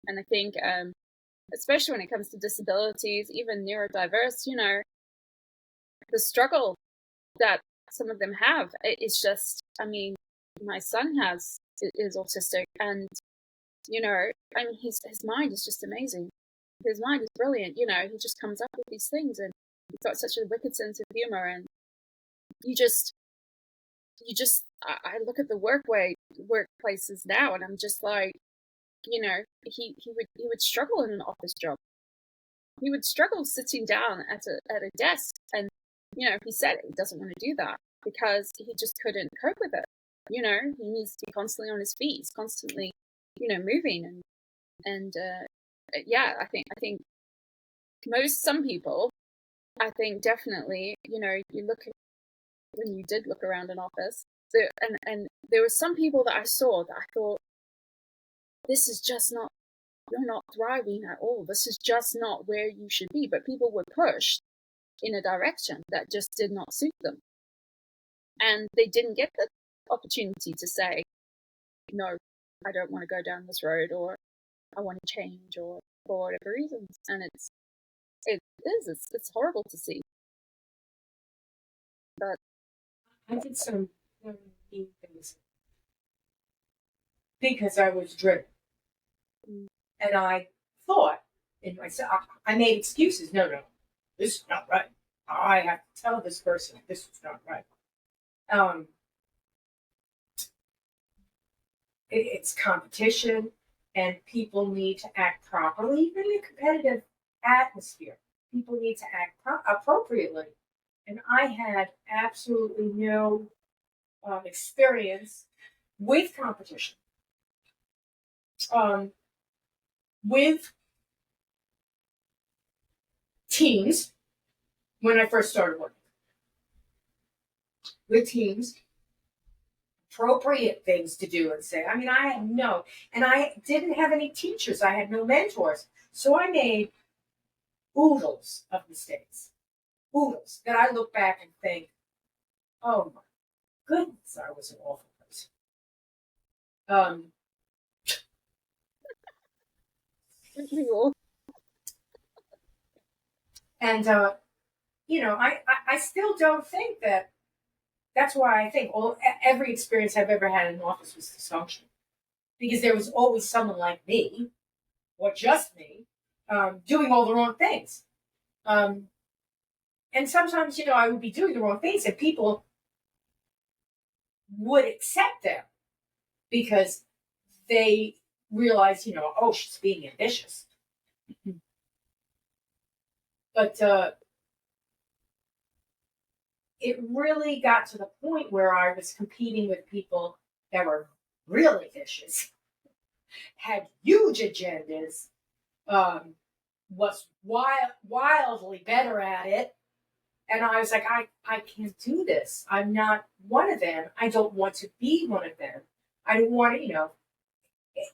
And I think especially when it comes to disabilities, even neurodiverse, the struggle that some of them have, it's just, I mean, my son is autistic, and I mean, his mind is just amazing. His mind is brilliant. He just comes up with these things, and he's got such a wicked sense of humor. And I look at the workplaces now, and I'm just like, he would struggle in an office job. He would struggle sitting down at a desk, and he said he doesn't want to do that because he just couldn't cope with it. He needs to be constantly on his feet. He's constantly, moving, and I think some people, I think definitely, you look at, when you did look around an office, and there were some people that I saw that I thought, this is just not, you're not thriving at all. This is just not where you should be. But people were pushed in a direction that just did not suit them. And they didn't get the opportunity to say, no, I don't want to go down this road, or I want to change, or for whatever reasons. And it's horrible to see. But I did some neat things because I was driven. And I thought in myself, I made excuses. No, this is not right. I have to tell this person this is not right. It's competition, and people need to act properly. Even in a competitive atmosphere, people need to act appropriately. And I had absolutely no experience with competition. With teams, when I first started working. With teams, appropriate things to do and say. I mean, I had no, and I didn't have any teachers. I had no mentors. So I made oodles of mistakes. Oodles that I look back and think, oh my goodness, I was an awful person. And I still don't think that. That's why I think every experience I've ever had in an office was dysfunctional, because there was always someone like me, or just me, doing all the wrong things. And sometimes, I would be doing the wrong things, and people would accept them because they realize, oh, she's being ambitious. But it really got to the point where I was competing with people that were really vicious, had huge agendas, was wildly better at it. And I was like, I can't do this. I'm not one of them. I don't want to be one of them. I don't want to,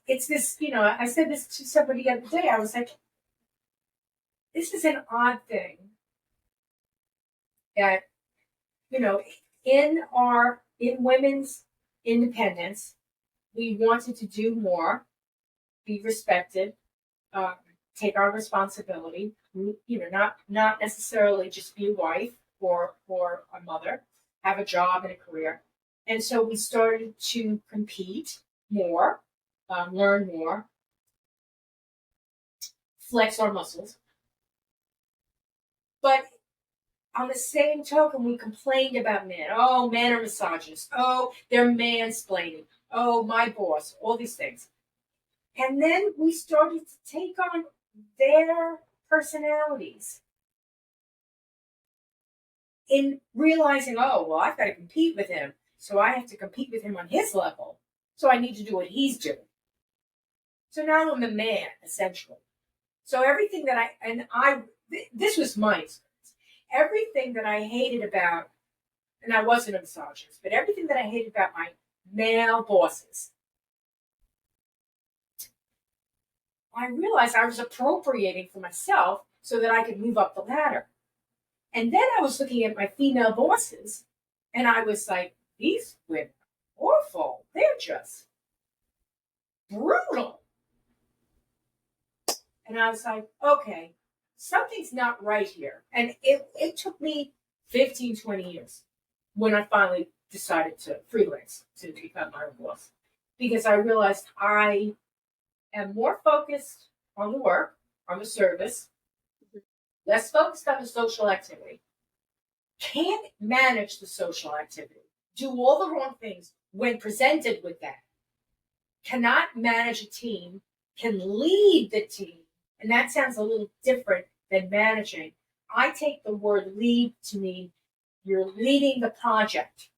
it's this, I said this to somebody the other day. I was like, this is an odd thing that, in women's independence, we wanted to do more, be respected, take our responsibility, not necessarily just be a wife or a mother, have a job and a career. And so we started to compete more, learn more, flex our muscles. But on the same token, we complained about men. Oh, men are misogynists. Oh, they're mansplaining. Oh, my boss. All these things. And then we started to take on their personalities in realizing, oh, well, I've got to compete with him. So I have to compete with him on his level. So I need to do what he's doing. So now I'm a man, essentially. So everything that this was my experience. Everything that I hated about, and I wasn't a misogynist, but everything that I hated about my male bosses, I realized I was appropriating for myself so that I could move up the ladder. And then I was looking at my female bosses, and I was like, these women are awful. They're just brutal. And I was like, okay, something's not right here. And it took me 15, 20 years when I finally decided to freelance, to become my own boss. Because I realized I am more focused on the work, on the service, less focused on the social activity. Can't manage the social activity. Do all the wrong things when presented with that. Cannot manage a team, can lead the team. And that sounds a little different than managing. I take the word lead to mean you're leading the project.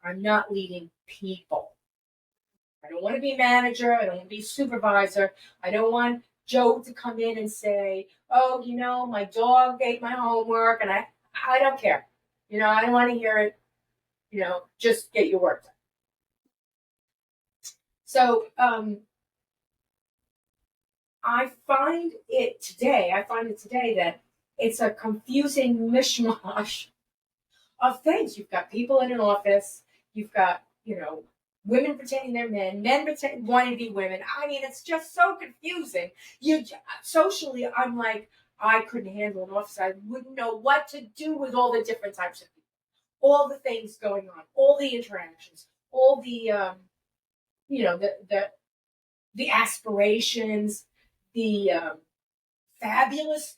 I'm not leading people. I don't want to be a manager. I don't want to be a supervisor. I don't want Joe to come in and say, oh, my dog ate my homework, and I don't care. I don't want to hear it. Just get your work done. So I find it today that it's a confusing mishmash of things. You've got people in an office. You've got, women pretending they're men wanting to be women. I mean, it's just so confusing. Socially, I'm like, I couldn't handle an office. I wouldn't know what to do with all the different types of people, all the things going on, all the interactions, all the, the aspirations, the fabulous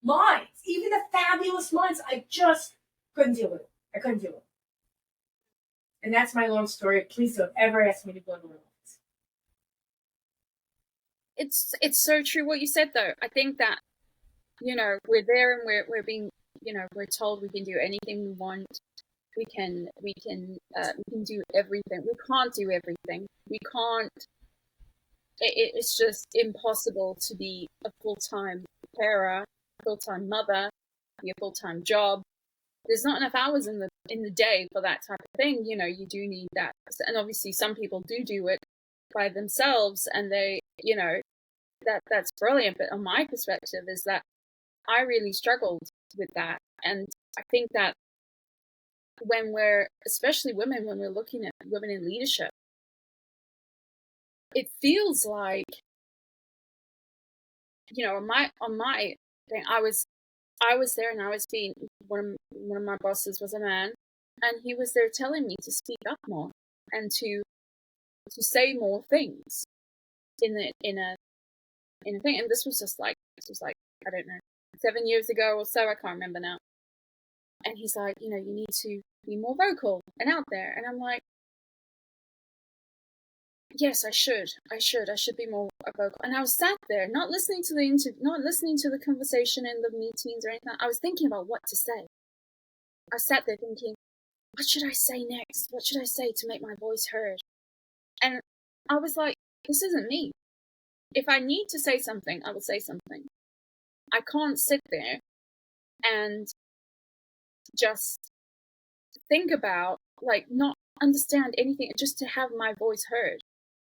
minds, even the fabulous minds. I just couldn't deal with it. I couldn't deal with it. And that's my long story. Please don't ever ask me to go to an office. It's so true what you said, though. I think that, we're there and we're being, we're told we can do anything we want. We can do everything. We can't do everything. We can't. It's just impossible to be a full-time carer, full-time mother, be a full-time job. There's not enough hours in the day for that type of thing. You do need that. And obviously some people do it by themselves, and they, that's brilliant. But on my perspective is that I really struggled with that. And I think that when especially women, when we're looking at women in leadership, it feels like, on my thing, I was there, and I was being one of my bosses was a man, and he was there telling me to speak up more and to say more things in a thing. And this was like I don't know, 7 years ago or so, I can't remember now. And he's like, you need to be more vocal and out there. And I'm like, yes, I should be more vocal. And I was sat there, not listening to the conversation in the meetings or anything. I was thinking about what to say. I sat there thinking, what should I say next? What should I say to make my voice heard? And I was like, this isn't me. If I need to say something, I will say something. I can't sit there and just think about, not understand anything, just to have my voice heard.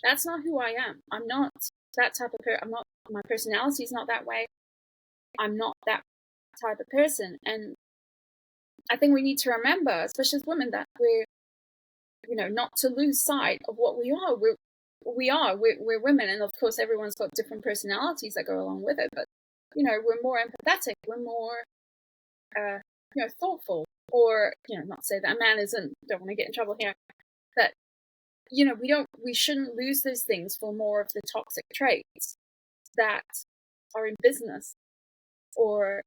That's not who I am. I'm not that type of person. My personality is not that way. I'm not that type of person. And I think we need to remember, especially as women, that we're, not to lose sight of what we are. We're women, and of course everyone's got different personalities that go along with it. But, we're more empathetic. We're more, thoughtful. Or, not to say that a man isn't, don't want to get in trouble here, but, we shouldn't lose those things for more of the toxic traits that are in business or,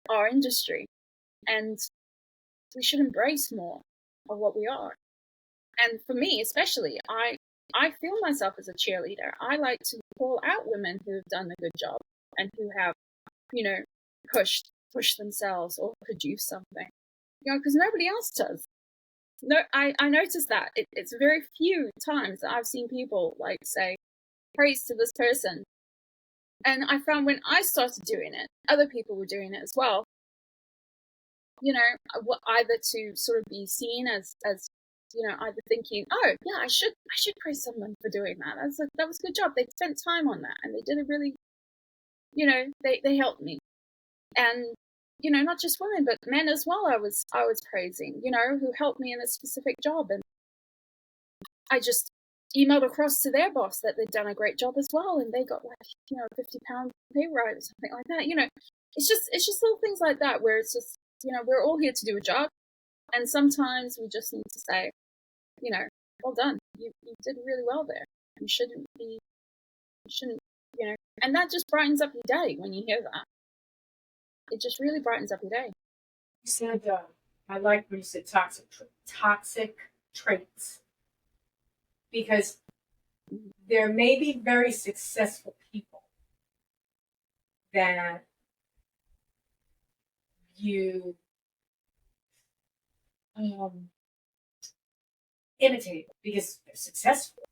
our industry. And we should embrace more of what we are. And for me, especially, I feel myself as a cheerleader. I like to call out women who have done a good job and who have, pushed themselves or produced something, because nobody else does. No, I noticed that it's very few times that I've seen people say praise to this person. And I found when I started doing it, other people were doing it as well. Either to sort of be seen as either thinking, oh yeah, I should praise someone for doing that. That was a good job. They spent time on that, and they did a really, they helped me. And not just women, but men as well. I was praising, who helped me in a specific job, and I just emailed across to their boss that they'd done a great job as well, and they got £50 pay rise or something like that. It's just little things like that where it's just, we're all here to do a job, and sometimes we just need to say, well done, you did really well there. You shouldn't, and that just brightens up your day when you hear that. It just really brightens up your day. You said, I like when you said toxic traits, because there may be very successful people that you imitate because they're successful.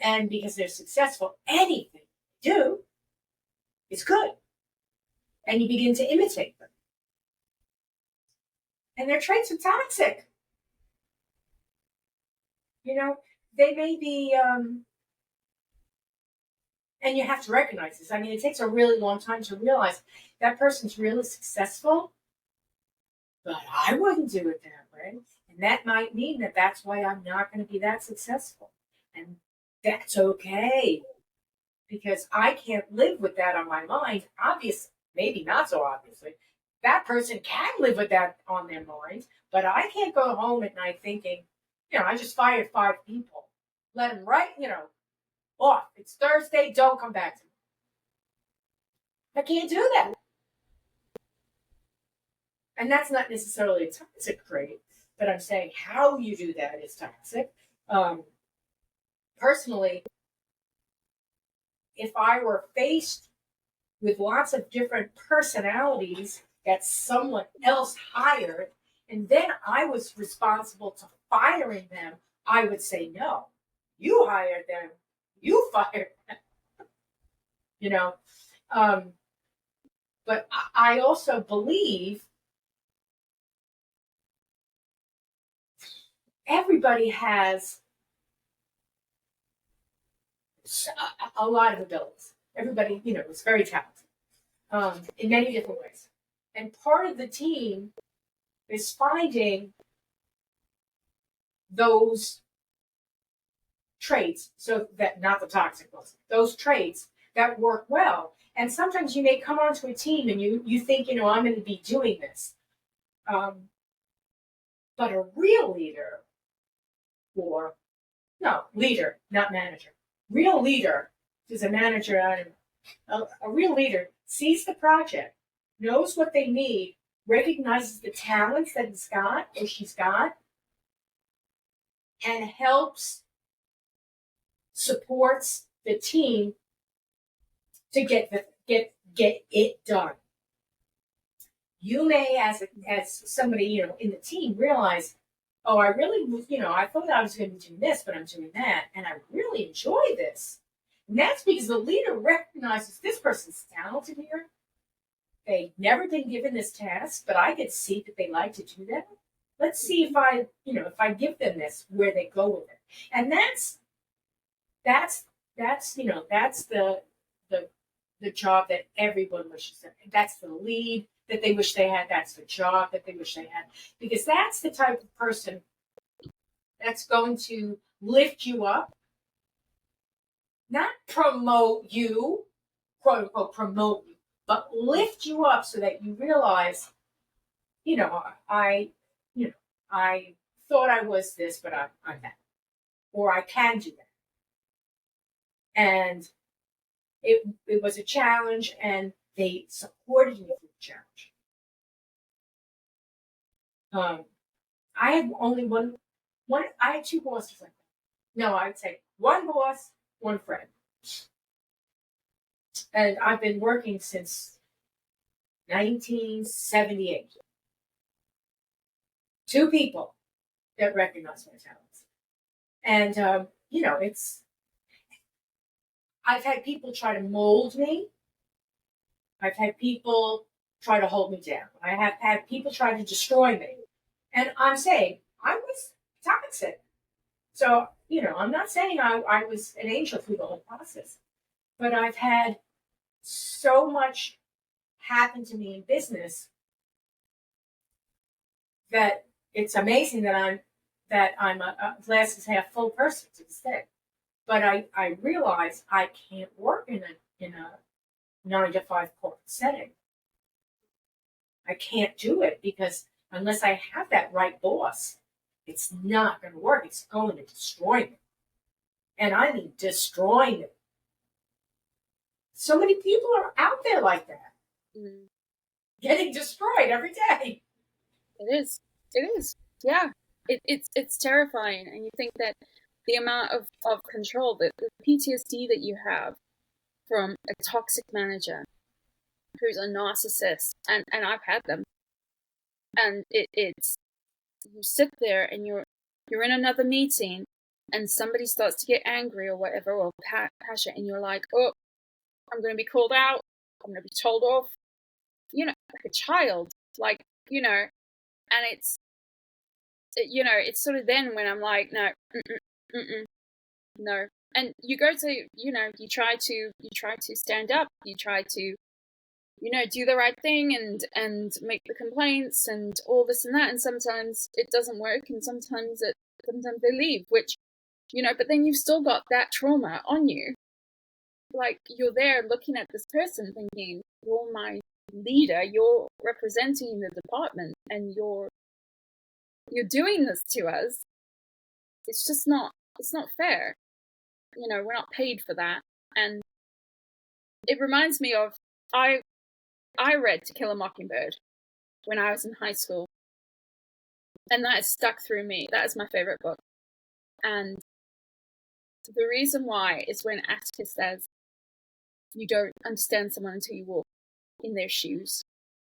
And because they're successful, anything they do is good. And you begin to imitate them. And their traits are toxic. They may be, and you have to recognize this. I mean, it takes a really long time to realize that person's really successful, but I wouldn't do it that way. And that might mean that that's why I'm not going to be that successful. And that's okay. Because I can't live with that on my mind. Obviously, maybe not so obviously. That person can live with that on their mind, but I can't go home at night thinking, I just fired 5 people. Let them off. It's Thursday, don't come back to me. I can't do that. And that's not necessarily a toxic trait, but I'm saying how you do that is toxic. Personally, if I were faced with lots of different personalities that someone else hired, and then I was responsible to firing them, I would say, no, you hired them, you fired them. But I also believe everybody has a lot of abilities. Everybody, is very talented in many different ways. And part of the team is finding those traits, so that not the toxic ones, those traits that work well. And sometimes you may come onto a team and you think, I'm going to be doing this. But a real leader, leader, not manager. Real leader is a manager. A real leader sees the project, knows what they need, recognizes the talents that he's got or she's got, and helps, supports the team to get it done. You may, as somebody in the team, realize, oh, I really, I thought I was going to be doing this, but I'm doing that, and I really enjoy this. And that's because the leader recognizes this person's talented here. They've never been given this task, but I can see that they like to do that. Let's see if I give them this, where they go with it. And that's the job that everyone wishes they had. That's the lead that they wish they had. That's the job that they wish they had. Because that's the type of person that's going to lift you up, not promote you, quote unquote, promote you, but lift you up so that you realize, I thought I was this, but I'm that. Or I can do that. And it was a challenge, and they supported me through the challenge. I had only one. I had 2 bosses like that. No, I would say 1 boss, 1 friend. And I've been working since 1978. 2 people that recognize my talents. And, I've had people try to mold me. I've had people try to hold me down. I have had people try to destroy me. And I'm saying I was toxic. So, I'm not saying I was an angel through the whole process. But I've had so much happen to me in business that it's amazing that I'm a glass is half full person to this day. But I realize I can't work in a 9-to-5 corporate setting. I can't do it because unless I have that right boss, it's not going to work. It's going to destroy me. And I mean destroy me. So many people are out there like that. Mm-hmm. Getting destroyed every day. It is. Yeah. It's terrifying. And you think that the amount of control, the PTSD that you have from a toxic manager who's a narcissist, and I've had them, and it's you sit there and you're in another meeting and somebody starts to get angry or whatever, or passionate, and you're like, oh, I'm going to be called out, I'm going to be told off, like a child, and it's, it's sort of then when I'm like, no, no. And you go to, you try to stand up, you try to, do the right thing and make the complaints and all this and that. And sometimes it doesn't work, and sometimes they leave, which, but then you've still got that trauma on you. Like, you're there looking at this person thinking, you're my leader, you're representing the department, and you're doing this to us. It's just not, it's not fair. We're not paid for that. And it reminds me of, I read To Kill a Mockingbird when I was in high school, and that has stuck through me. That is my favorite book. And the reason why is when Atticus says, you don't understand someone until you walk in their shoes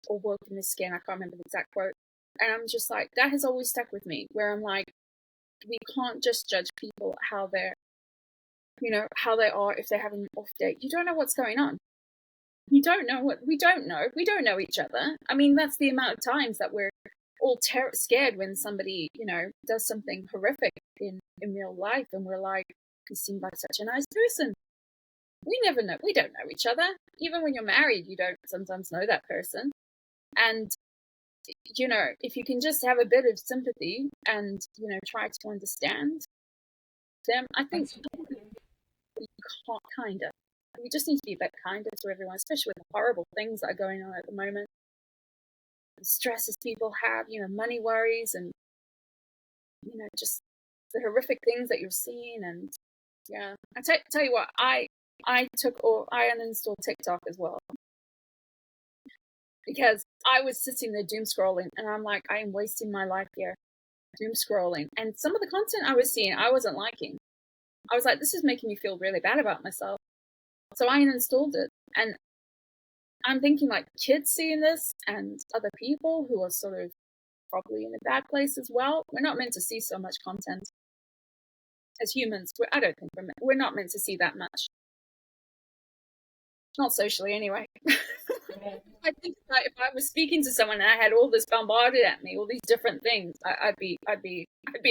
or walk in their skin. I can't remember the exact quote. And I'm just like, that has always stuck with me, where I'm like, we can't just judge people how they're, how they are if they're having an off day. You don't know what's going on. You don't know what we don't know. We don't know each other. I mean, that's the amount of times that we're all scared when somebody, does something horrific in real life, and we're like, he seemed like such a nice person. We never know. We don't know each other. Even when you're married, you don't sometimes know that person. And, if you can just have a bit of sympathy and, try to understand them, I think we can't, kind of. We just need to be a bit kinder to everyone, especially with the horrible things that are going on at the moment. The stresses people have, money worries, and, just the horrific things that you're seeing. And yeah, I tell you what, I uninstalled TikTok as well, because I was sitting there doom scrolling, and I'm like, I am wasting my life here doom scrolling. And some of the content I was seeing, I wasn't liking. I was like, this is making me feel really bad about myself. So I uninstalled it. And I'm thinking, like, kids seeing this and other people who are sort of probably in a bad place as well. We're not meant to see so much content as humans. I don't think we're not meant to see that much. Not socially, anyway. I think that if I was speaking to someone and I had all this bombarded at me, all these different things, I'd be a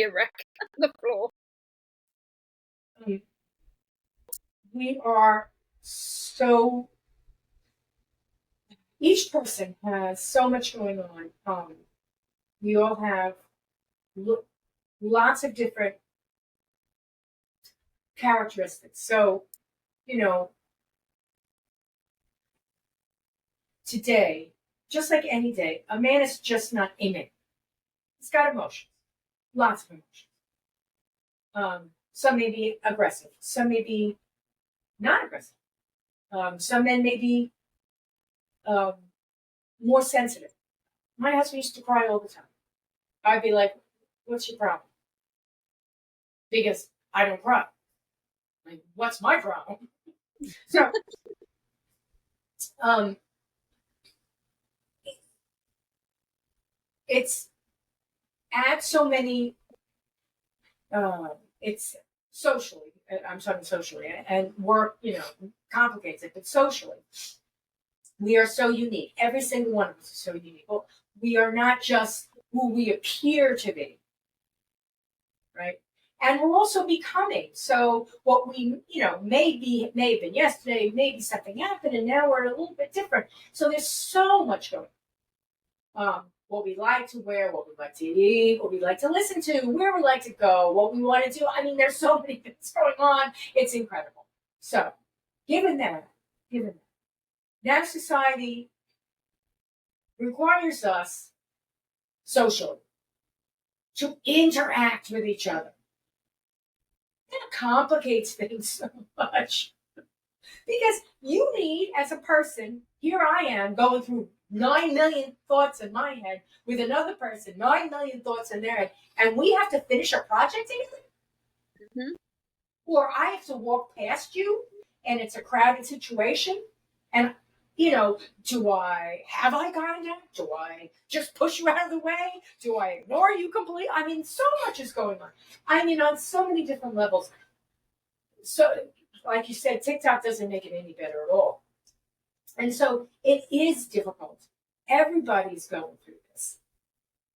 wreck on the floor. We are so. Each person has so much going on. We all have lots of different characteristics. So, today, just like any day, a man is just not a man. He's got emotions, lots of emotions. Some may be aggressive, some may be not aggressive. Some men may be more sensitive. My husband used to cry all the time. I'd be like, what's your problem? Because I don't cry. Like, what's my problem? So, it's adds so many, it's socially, I'm talking socially, and work, complicates it, but socially, we are so unique. Every single one of us is so unique. Well, we are not just who we appear to be, right? And we're also becoming. So what we, may have been yesterday, maybe something happened, and now we're a little bit different. So there's so much going on. What we like to wear, what we like to eat, what we like to listen to, where we like to go, what we want to do. I mean, there's so many things going on. It's incredible. So, given that, now society requires us socially to interact with each other. That complicates things so much. Because you need, as a person, here I am going through 9 million thoughts in my head with another person, 9 million thoughts in their head, and we have to finish a project together? Mm-hmm. Or I have to walk past you, and it's a crowded situation, and have I kind of? Do I just push you out of the way? Do I ignore you completely? I mean, so much is going on. I mean, on so many different levels. So, like you said, TikTok doesn't make it any better at all. And so it is difficult. Everybody's going through this.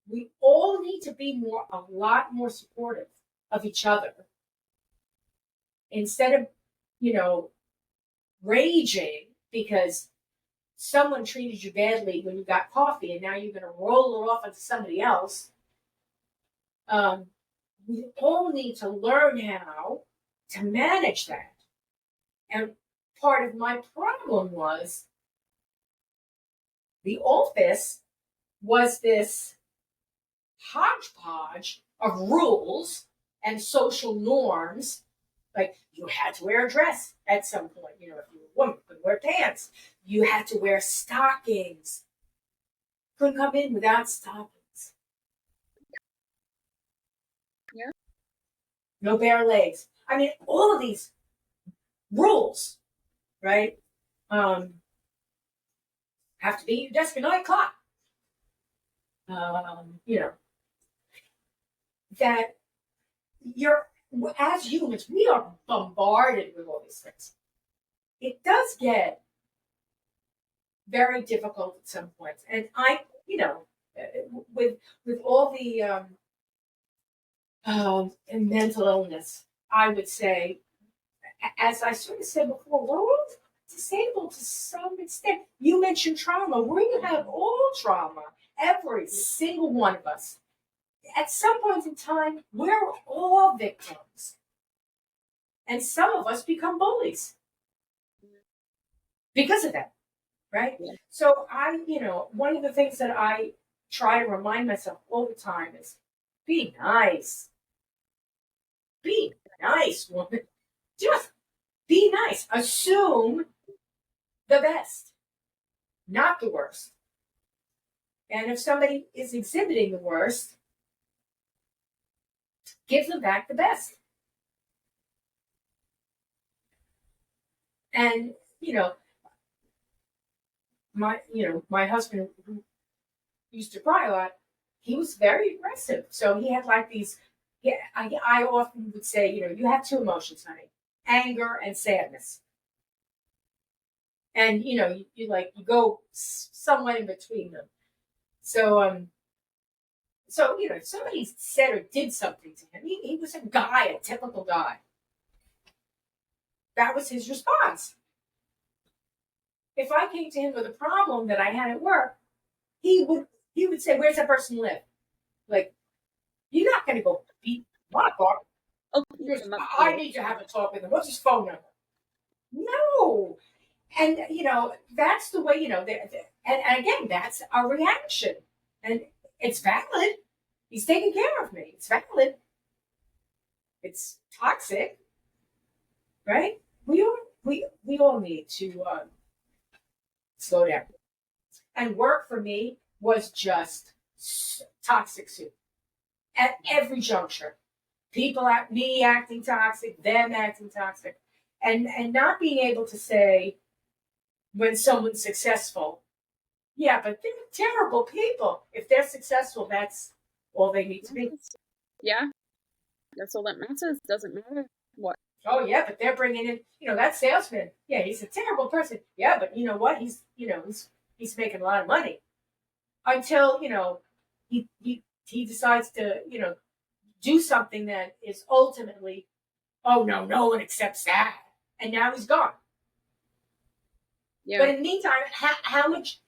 We all need to be a lot more supportive of each other. Instead of, raging because someone treated you badly when you got coffee and now you're going to roll it off onto somebody else. We all need to learn how to manage that. And part of my problem was the office was this hodgepodge of rules and social norms. Like, you had to wear a dress at some point. If you were a woman, you couldn't wear pants. You had to wear stockings. Couldn't come in without stockings. Yeah. No bare legs. I mean, all of these rules, right? Have to be at your desk at 9 o'clock. That as humans, we are bombarded with all these things. It does get very difficult at some points. And with all the mental illness, I would say, as I sort of said before, we're all disabled to some extent. You mentioned trauma. We have all trauma, every single one of us. At some point in time, we're all victims. And some of us become bullies because of that, right? Yeah. So one of the things that I try to remind myself all the time is be nice. Be nice, woman. Just be nice. Assume the best, not the worst. And if somebody is exhibiting the worst, give them back the best. And my husband, who used to cry a lot, he was very aggressive. So he had like these. Yeah, I often would say, you have two emotions, honey: anger and sadness. And you go somewhere in between them. So if somebody said or did something to him, he was a typical guy. That was his response. If I came to him with a problem that I had at work, he would say, "Where's that person live?" Like, you're not going to go beat my car. Oh, I need to have a talk with him. What's his phone number? No. And, that's the way, and again, that's a reaction. And it's valid. He's taking care of me. It's valid. It's toxic, right? We all need to slow down. And work for me was just toxic soup at every juncture. People me acting toxic, them acting toxic, and not being able to say when someone's successful, yeah, but they're terrible people. If they're successful, that's all they need to be. Yeah, that's all that matters. Doesn't matter what. Oh yeah, but they're bringing in, that salesman. Yeah, he's a terrible person. Yeah, but you know what? He's making a lot of money. Until he decides to do something that is ultimately, oh no one accepts that, and now he's gone. Yeah. But in the meantime, how much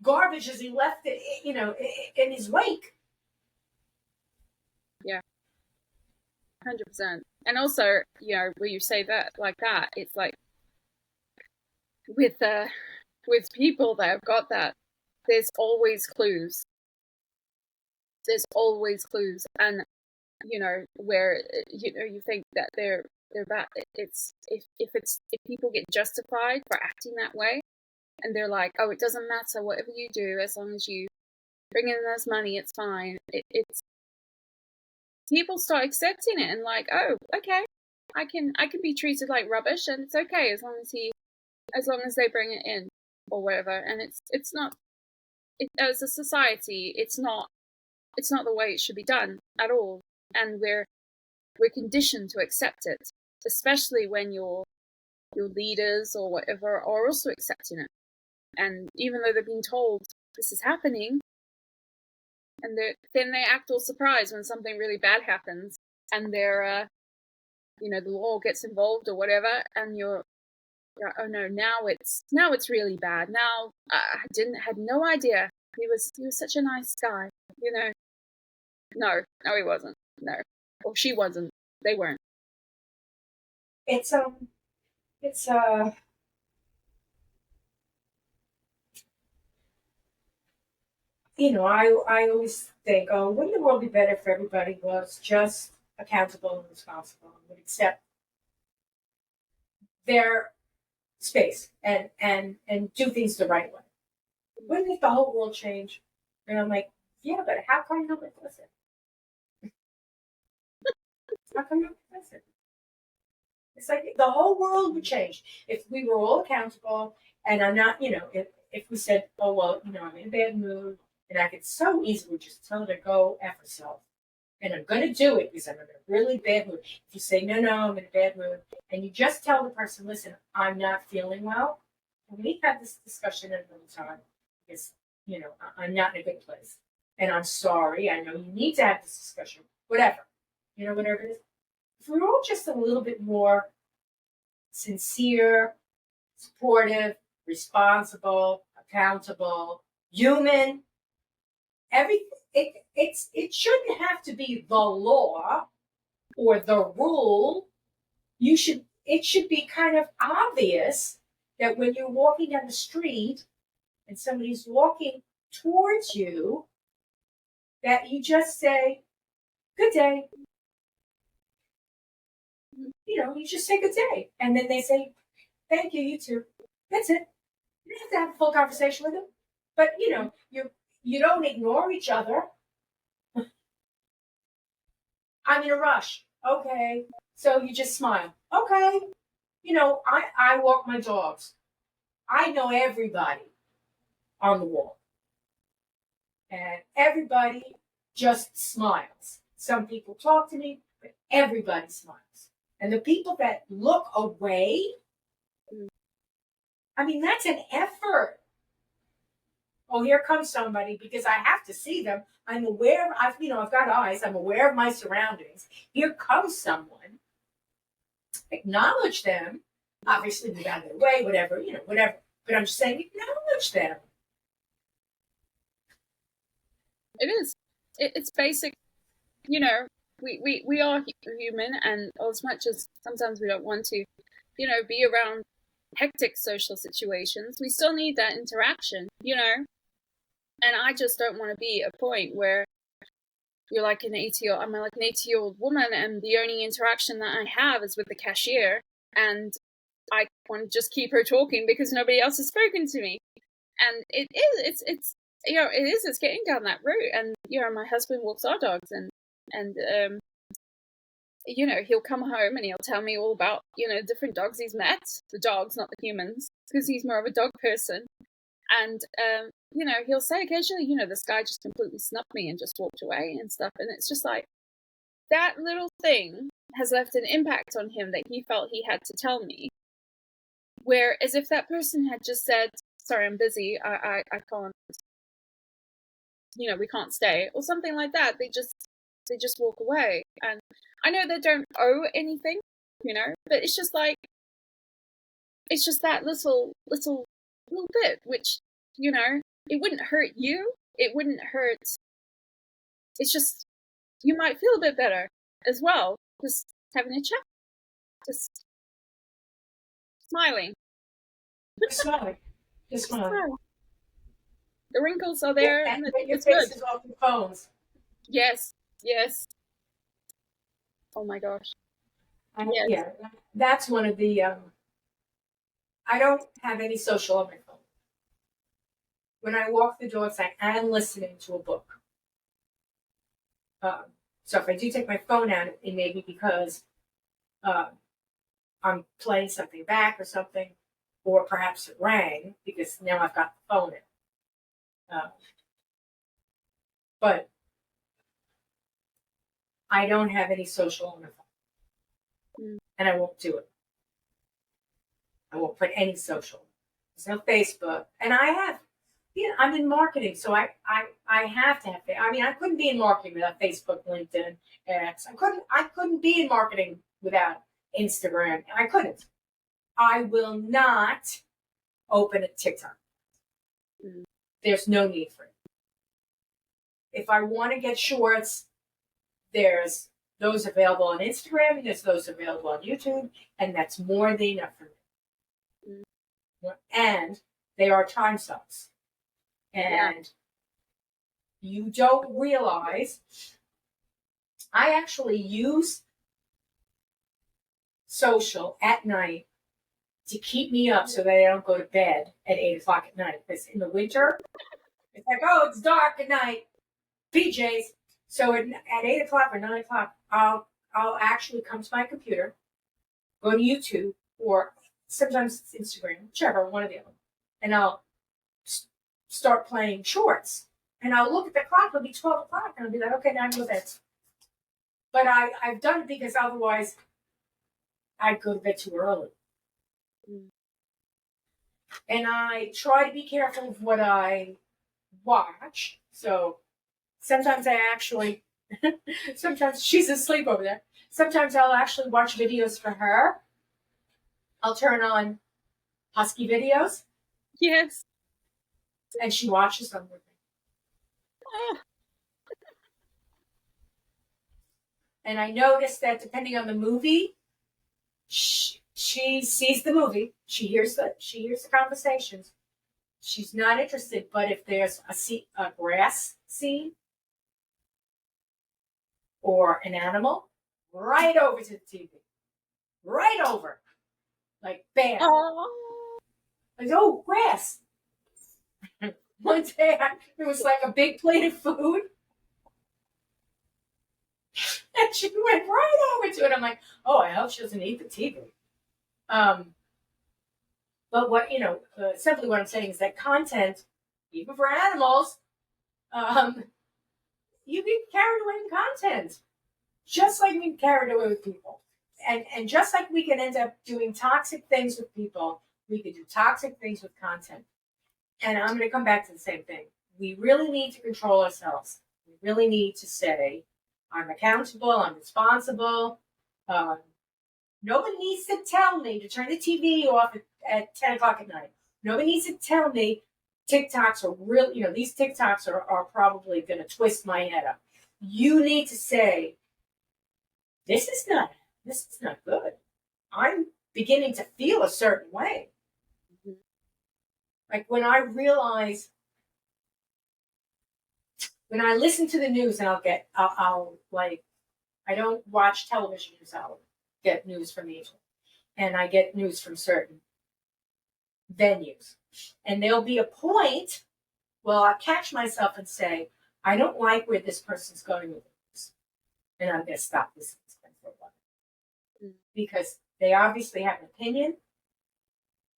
garbage has he left in his wake? Yeah. 100%. And also, when you say that like that, it's like with people that have got that, there's always clues. There's always clues, and where you think that they're bad. It's if people get justified for acting that way, and they're like, oh, it doesn't matter whatever you do as long as you bring in us money, it's fine. It's people start accepting it and like, oh, okay, I can be treated like rubbish and it's okay as long as he as long as they bring it in or whatever. And it's not, as a society, it's not the way it should be done at all. And we're conditioned to accept it, especially when your leaders or whatever are also accepting it. And even though they're being told this is happening, and then they act all surprised when something really bad happens, and they're the law gets involved or whatever, and you're oh no, now it's really bad. Now I had no idea he was such a nice guy, No, he wasn't. No, or she wasn't. They weren't. It's I always think, oh, wouldn't the world be better if everybody was just accountable and responsible and would accept their space and do things the right way? Wouldn't the whole world change? And I'm like, yeah, but how come nobody does it? How come nobody does it? It's like the whole world would change if we were all accountable. And I'm not, if we said, oh, well, I'm in a bad mood, and I could so easily just tell her to go F herself. And I'm going to do it because I'm in a really bad mood. If you say, no, I'm in a bad mood, and you just tell the person, listen, I'm not feeling well. And we've had this discussion at another time because, I'm not in a good place. And I'm sorry. I know you need to have this discussion. Whatever. Whatever it is. If we were all just a little bit more sincere, supportive, responsible, accountable, human, everything, it shouldn't have to be the law or the rule. It should be kind of obvious that when you're walking down the street and somebody's walking towards you, that you just say, good day. You just say good day. And then they say, thank you, you too. That's it. You don't have to have a full conversation with them. But, you don't ignore each other. I'm in a rush. Okay. So you just smile. Okay. I walk my dogs. I know everybody on the wall. And everybody just smiles. Some people talk to me, but everybody smiles. And the people that look away, that's an effort. Oh, here comes somebody because I have to see them. I'm aware. I've got eyes. I'm aware of my surroundings. Here comes someone. Acknowledge them. Obviously, move out of their way, whatever. But I'm just saying, acknowledge them. It is. It's basic. We are human, and as much as sometimes we don't want to, be around hectic social situations, we still need that interaction, And I just don't want to be at a point where you're like I'm like an 80-year-old woman, and the only interaction that I have is with the cashier, and I want to just keep her talking because nobody else has spoken to me. And it's getting down that route. And my husband walks our dogs, and he'll come home and he'll tell me all about different dogs he's met, the dogs, not the humans, because he's more of a dog person. And he'll say occasionally, this guy just completely snubbed me and just walked away and stuff. And it's just like, that little thing has left an impact on him that he felt he had to tell me. Whereas if that person had just said, sorry, I'm busy, I can't, we can't stay, or something like that, they just walk away. And I know they don't owe anything, but it's just like, it's just that little bit, which, it wouldn't hurt you. It wouldn't hurt. It's just, you might feel a bit better as well. Just having a chat. Just smiling. Just smiling. Just smiling. The wrinkles are there. Yeah, and your face is off the phones. Yes. Oh my gosh. Yes. Yeah, that's one of the, I don't have any social on my phone. When I walk the dogs, I am listening to a book. So if I do take my phone out, it may be because I'm playing something back or something. or perhaps it rang because now I've got the phone in. But I don't have any social on the phone, and I won't do it. I won't put any social. There's no Facebook, and I have. I'm in marketing, so I have to have. I couldn't be in marketing without Facebook, LinkedIn, X. I couldn't be in marketing without Instagram. I couldn't. I will not open a TikTok. There's no need for it. If I want to get shorts, there's those available on Instagram, and there's those available on YouTube, and that's more than enough for me. And they are time sucks. And you don't realize, I actually use social at night to keep me up so that I don't go to bed at 8 o'clock at night. Because in the winter, it's like, oh, it's dark at night, PJs. So at 8 o'clock or 9 o'clock, I'll actually come to my computer, go to YouTube, or sometimes it's Instagram, whichever, one of the other, and I'll start playing shorts. And I'll look at the clock, it'll be 12 o'clock, and I'll be like, okay, now I go to bed. But I've done it because otherwise I'd go to bed too early. And I try to be careful of what I watch. So sometimes sometimes she's asleep over there. Sometimes I'll actually watch videos for her. I'll turn on husky videos. Yes. And she watches them with me. Oh. And I noticed that depending on the movie, she sees the movie. She hears the conversations. She's not interested, but if there's a grass scene or an animal, right over to the TV. Right over. Like, bam. Oh. Like, oh, grass. One day, it was like a big plate of food. And she went right over to it. I'm like, oh, I hope she doesn't eat the TV. But simply what I'm saying is that content, even for animals, you get carried away with content. Just like we get carried away with people. And just like we can end up doing toxic things with people, we could do toxic things with content. And I'm going to come back to the same thing. We really need to control ourselves. We really need to say, I'm accountable, I'm responsible. Nobody needs to tell me to turn the TV off at 10 o'clock at night. Nobody needs to tell me TikToks are real, these TikToks are probably going to twist my head up. You need to say, this is not good. I'm beginning to feel a certain way. Like when I listen to the news and I don't watch television news, I'll get news from the internet. And I get news from certain venues. And there'll be a point where I'll catch myself and say, I don't like where this person's going with this. And I'm going to stop listening to them for a while. Because they obviously have an opinion.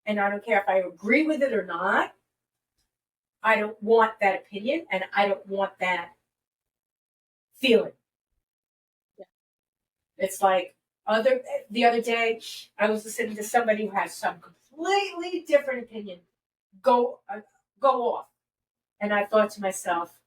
And I don't care if I agree with it or not. I don't want that opinion, and I don't want that feeling. Yeah. It's like the other day, I was listening to somebody who has some completely different opinion go off. And I thought to myself,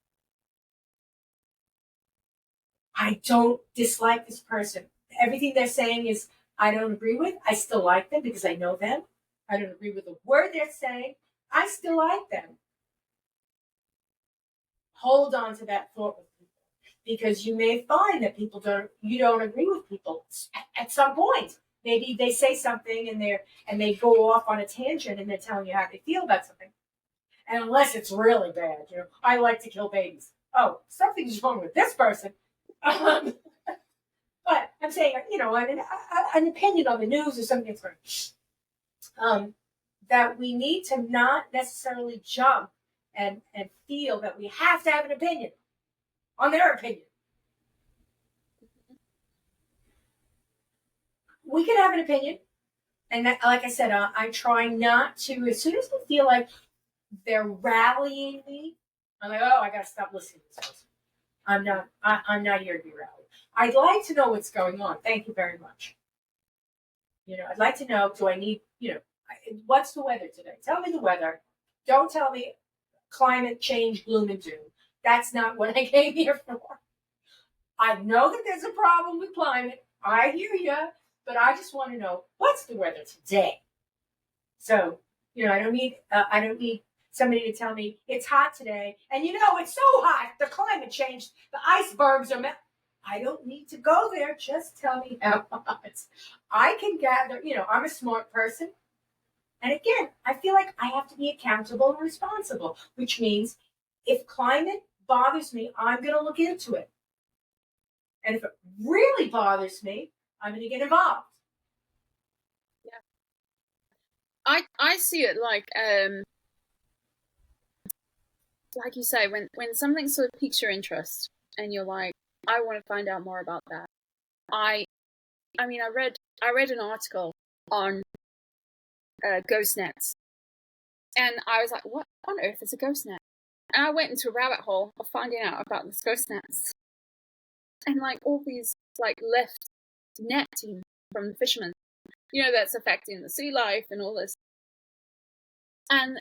I don't dislike this person. Everything they're saying is I don't agree with. I still like them because I know them. I don't agree with the word they're saying. I still like them. Hold on to that thought with people, because you may find that you don't agree with people at some point. Maybe they say something and they go off on a tangent and they're telling you how they feel about something. And unless it's really bad, I like to kill babies. Oh, something's wrong with this person. But I'm saying, an opinion on the news or something that's going. That we need to not necessarily jump and feel that we have to have an opinion on their opinion. We can have an opinion, And that, like I said, I try not to, as soon as I feel like they're rallying me, I'm like, oh, I got to stop listening to this person. I'm not here to be rallied. I'd like to know what's going on. Thank you very much. I'd like to know, do I need, what's the weather today? Tell me the weather. Don't tell me climate change, gloom and doom. That's not what I came here for. I know that there's a problem with climate. I hear you, but I just want to know what's the weather today. So, I don't need somebody to tell me it's hot today, and it's so hot. The climate change, the icebergs are. I don't need to go there. Just tell me how hot. I can gather. I'm a smart person, and again, I feel like I have to be accountable and responsible, which means if climate bothers me, I'm going to look into it. And if it really bothers me, I'm going to get involved. Yeah. I see it like you say, when something sort of piques your interest and you're like, I want to find out more about that. I read an article on ghost nets, and I was like, what on earth is a ghost net? And I went into a rabbit hole of finding out about this ghost nets. And like all these like left netting from the fishermen, that's affecting the sea life and all this. And,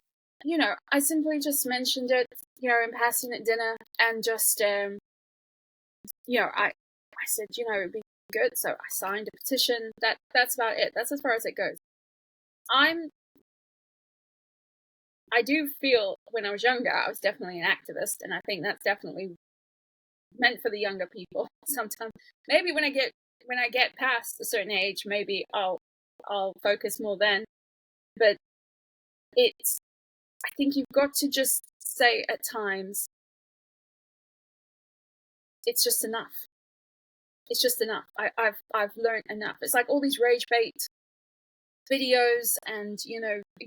I simply just mentioned it, in passing at dinner, and just, I said, it'd be good. So I signed a petition. That's about it. That's as far as it goes. I do feel when I was younger, I was definitely an activist, and I think that's definitely meant for the younger people. Sometimes, maybe when I get past a certain age, maybe I'll focus more then. But I think you've got to just say at times, it's just enough. It's just enough. I've learned enough. It's like all these rage bait videos and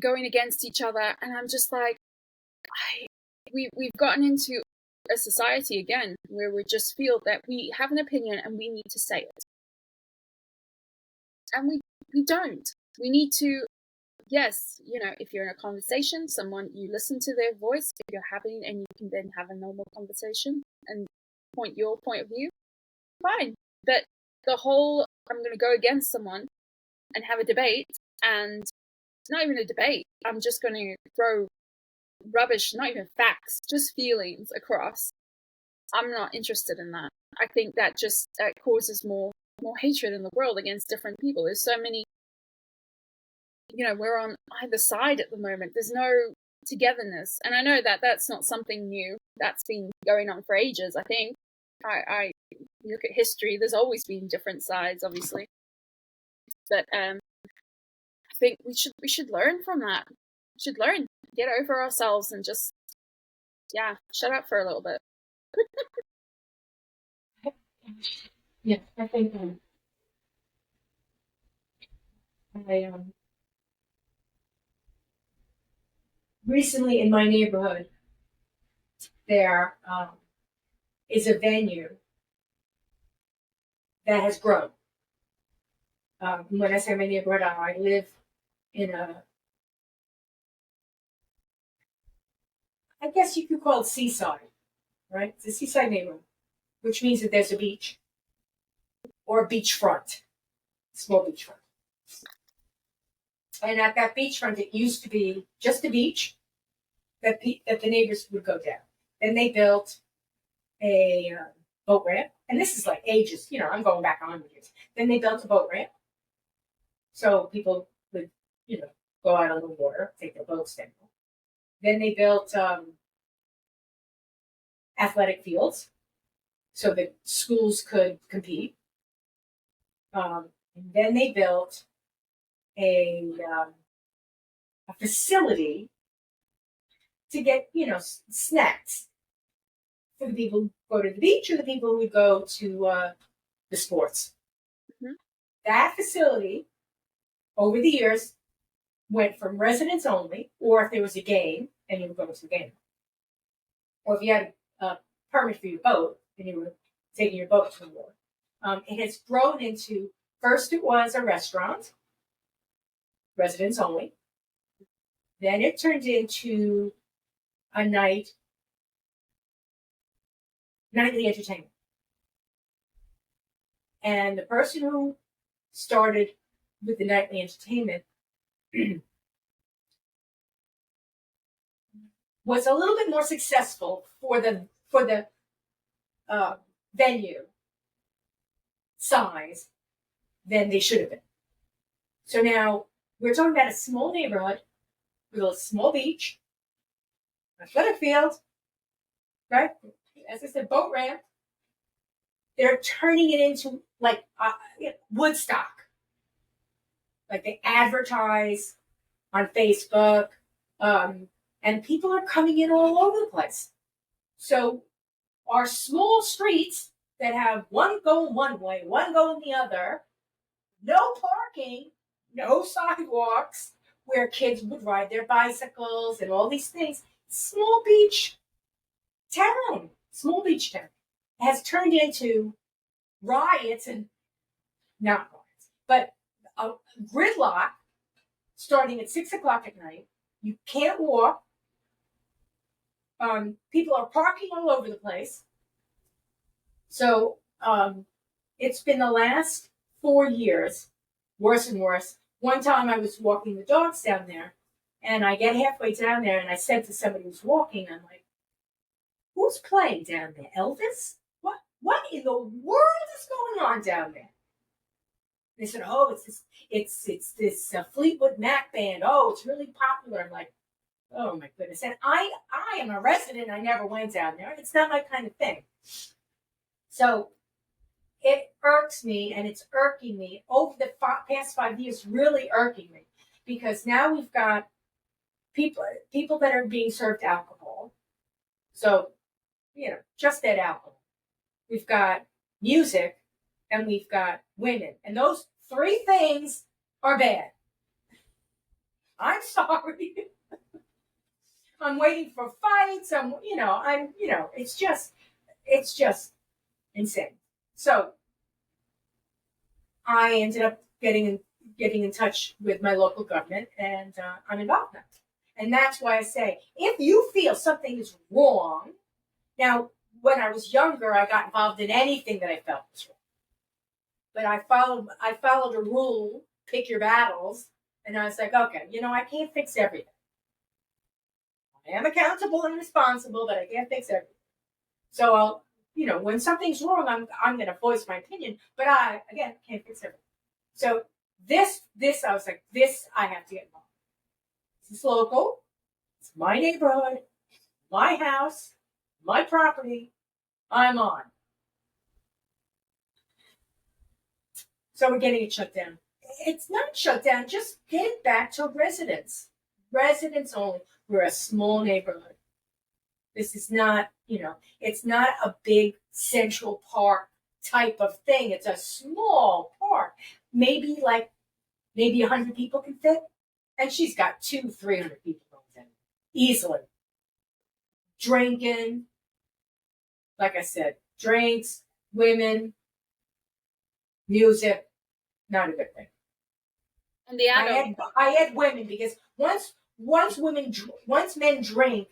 going against each other, and I'm just like, we've gotten into a society again where we just feel that we have an opinion and we need to say it, and we don't. We need to. Yes, if you're in a conversation, you listen to their voice, if you're having, and you can then have a normal conversation and point your point of view, fine. But the whole, I'm going to go against someone and have a debate, and it's not even a debate, I'm just going to throw rubbish, not even facts, just feelings across. I'm not interested in that. I think that causes more hatred in the world against different people. There's so many, we're on either side at the moment. There's no togetherness. And I know that that's not something new. That's been going on for ages, I think. I look at history, there's always been different sides, obviously. But I think we should learn from that. We should learn, get over ourselves and just, shut up for a little bit. Yeah, I think recently in my neighborhood, there is a venue that has grown. When I say my neighborhood, I live in I guess you could call it seaside, right? It's a seaside neighborhood, which means that there's a beach or a beachfront, small beachfront. And at that beachfront, it used to be just a beach that the neighbors would go down. Then they built a boat ramp, and this is like ages. I'm going back 100 years. Then they built a boat ramp, so people would, go out on the water, take their boats down. Then they built athletic fields, so that schools could compete. And then they built a facility to get, snacks for the people who go to the beach or the people who go to the sports. Mm-hmm. That facility, over the years, went from residents only, or if there was a game, and you were going to the game. Or if you had a permit for your boat, and you were taking your boat to the water. It has grown into, first it was a restaurant, residents only. Then it turned into a nightly entertainment. And the person who started with the nightly entertainment was a little bit more successful for the venue size than they should have been. So now we're talking about a small neighborhood with a small beach, athletic field, right? As I said, boat ramp. They're turning it into like Woodstock. Like they advertise on Facebook, and people are coming in all over the place. So our small streets that have one going one way, one going the other, no parking, no sidewalks where kids would ride their bicycles and all these things. Small beach town has turned into riots, and not riots, but a gridlock starting at 6 o'clock at night. You can't walk. People are parking all over the place. So it's been the last 4 years, worse and worse. One time I was walking the dogs down there, and I get halfway down there, and I said to somebody who's walking, I'm like, who's playing down there? Elvis? What in the world is going on down there? They said, oh, it's this Fleetwood Mac band. Oh, it's really popular. I'm like, oh my goodness. And I am a resident. I never went down there. It's not my kind of thing. So it irks me, and it's irking me over the past 5 years, really irking me, because now we've got people that are being served alcohol. So, just that alcohol. We've got music, and we've got women. And those three things are bad. I'm sorry. I'm waiting for fights. It's just insane. So I ended up getting in touch with my local government, and I'm involved now. And that's why I say, if you feel something is wrong, now, when I was younger, I got involved in anything that I felt was wrong. But I followed a rule, pick your battles, and I was like, okay, I can't fix everything. I am accountable and responsible, but I can't fix everything. So I'll, when something's wrong, I'm going to voice my opinion, but I, again, can't fix everything. So this, I was like, I have to get involved. This is local. It's my neighborhood, my house, my property. I'm on. So we're getting it shut down. It's not shut down. Just get it back to residents. Residents only. We're a small neighborhood. This is not, it's not a big Central Park type of thing. It's a small park. Maybe 100 people can fit. And she's got 200-300 people in it. Easily. Drinking. Like I said, drinks, women, music, not a good thing. And the adult. I had women, because once men drink,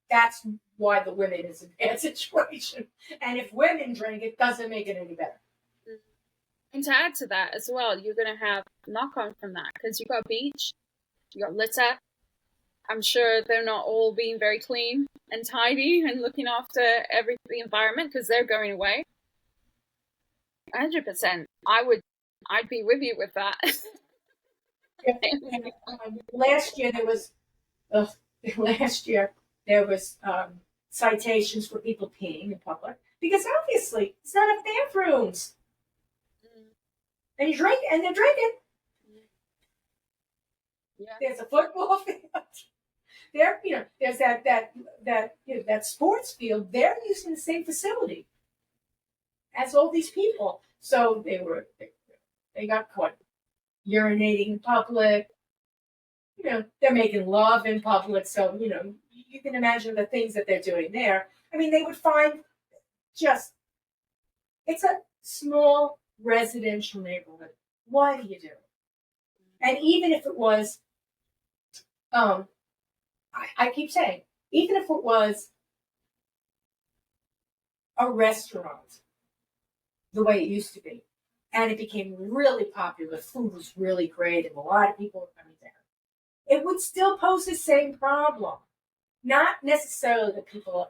that's why the women is in a bad situation. And if women drink, it doesn't make it any better. And to add to that as well, you're going to have knock-on from that, because you've got beach, you got litter. I'm sure they're not all being very clean and tidy and looking after the environment, because they're going away. 100%. I'd be with you with that. Last year there was citations for people peeing in public, because obviously it's not enough bathrooms. And they're drinking. Yeah. There's a football field. There's that sports field. They're using the same facility as all these people. So they got caught urinating in public. They're making love in public. So, you can imagine the things that they're doing there. I mean, they would find it's a small residential neighborhood. What do you do? And even if it was, I keep saying, even if it was a restaurant, the way it used to be, and it became really popular, food was really great, and a lot of people were coming there, it would still pose the same problem. Not necessarily the people,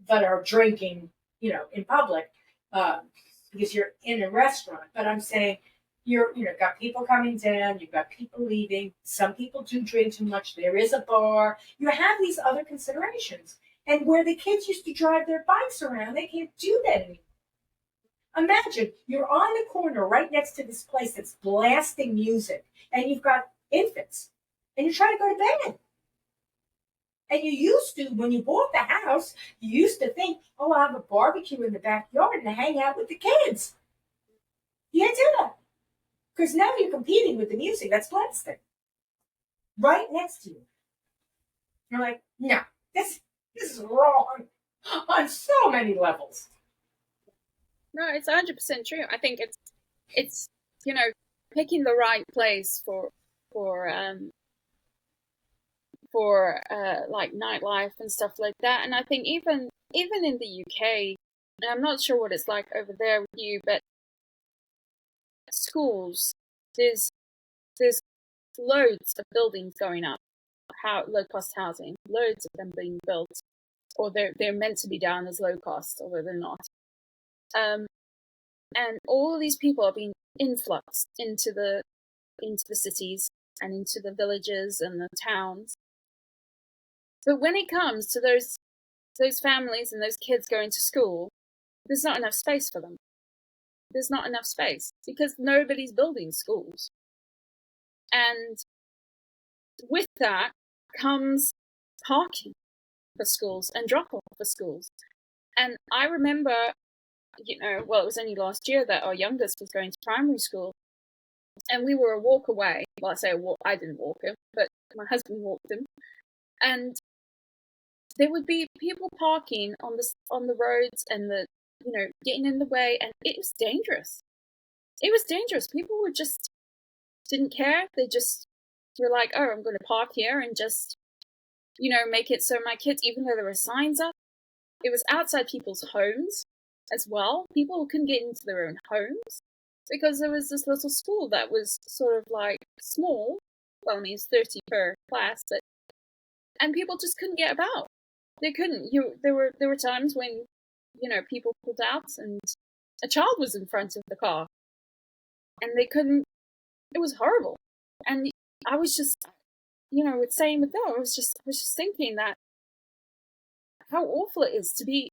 that are drinking, in public, because you're in a restaurant. But I'm saying got people coming down, you've got people leaving. Some people do drink too much. There is a bar. You have these other considerations. And where the kids used to drive their bikes around, they can't do that anymore. Imagine you're on the corner right next to this place that's blasting music, and you've got infants, and you're trying to go to bed. And you used to, when you bought the house, you used to think, oh, I'll have a barbecue in the backyard and hang out with the kids. You can't do that. Because now you're competing with the music that's blasting right next to you. You're like, no, this is wrong on so many levels. No, it's 100% true. I think it's picking the right place for like nightlife and stuff like that. And I think even in the UK, and I'm not sure what it's like over there with you, but schools, there's loads of buildings going up, low cost housing, loads of them being built, or they're meant to be down as low cost, although they're not. And all of these people are being influxed into the cities and into the villages and the towns. But when it comes to those families and those kids going to school, there's not enough space for them. There's not enough space because nobody's building schools. And with that comes parking for schools and drop-off for schools. And I remember, it was only last year that our youngest was going to primary school, and we were a walk away. Well, I say a walk, I didn't walk him, but my husband walked him. And there would be people parking on the roads and getting in the way, and it was dangerous. It was dangerous. People would just didn't care. They just were like, oh, I'm going to park here and just, make it so my kids, even though there were signs up, it was outside people's homes as well. People couldn't get into their own homes because there was this little school that was sort of like small. Well, I mean, it's 30 per class, and people just couldn't get about. They couldn't. There were times when, people pulled out and a child was in front of the car, and they couldn't. It was horrible, and I was just, same with them. I was just thinking that how awful it is to be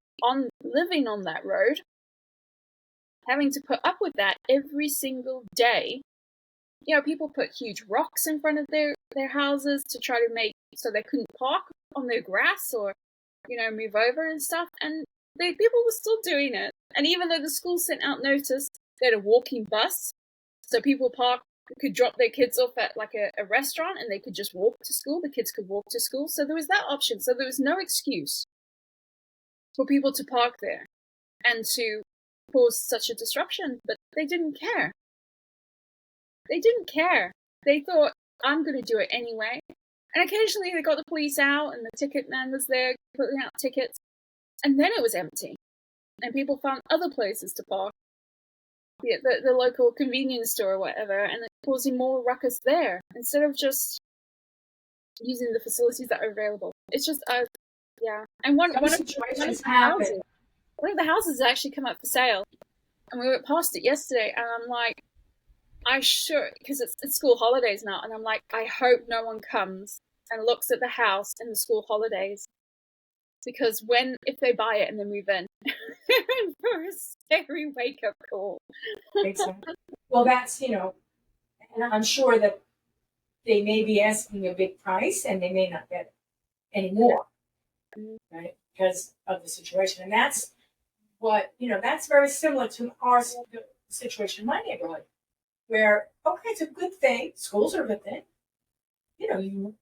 living on that road, having to put up with that every single day. People put huge rocks in front of their houses to try to make so they couldn't park on their grass or, move over and stuff. And people were still doing it. And even though the school sent out notice, they had a walking bus, so people could drop their kids off at like a restaurant and they could just walk to school. The kids could walk to school. So there was that option. So there was no excuse for people to park there and to cause such a disruption. But they didn't care. They didn't care. They thought, I'm going to do it anyway. And occasionally they got the police out and the ticket man was there putting out tickets. And then it was empty. And people found other places to park. The local convenience store or whatever, and causing more ruckus there instead of just using the facilities that are available. It's just, yeah. And one of the houses actually come up for sale, and we went past it yesterday, and I'm like, because it's school holidays now, and I'm like, I hope no one comes and looks at the house in the school holidays, because if they buy it and they move in, for a scary wake-up call. Exactly. Well, that's, and I'm sure that they may be asking a big price and they may not get it anymore, right? Because of the situation. And that's what, that's very similar to our situation in my neighborhood, where, okay, it's a good thing. Schools are a good thing. You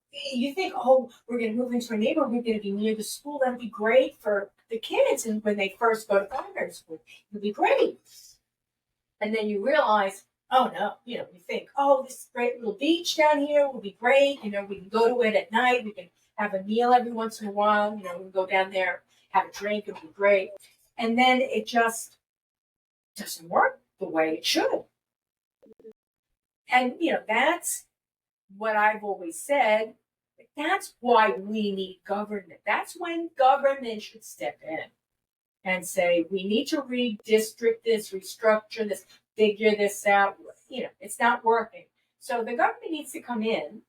think, oh, we're going to move into a neighborhood, we're going to be near the school. That'll be great for the kids. And when they first go to primary school, it'll be great. And then you realize, Oh no, we think, oh, this great little beach down here will be great. We can go to it at night. We can have a meal every once in a while. We can go down there, have a drink. It'll be great. And then it just doesn't work the way it should. And, that's what I've always said. That's why we need government. That's when government should step in and say, we need to redistrict this, restructure this, figure this out. It's not working. So the government needs to come in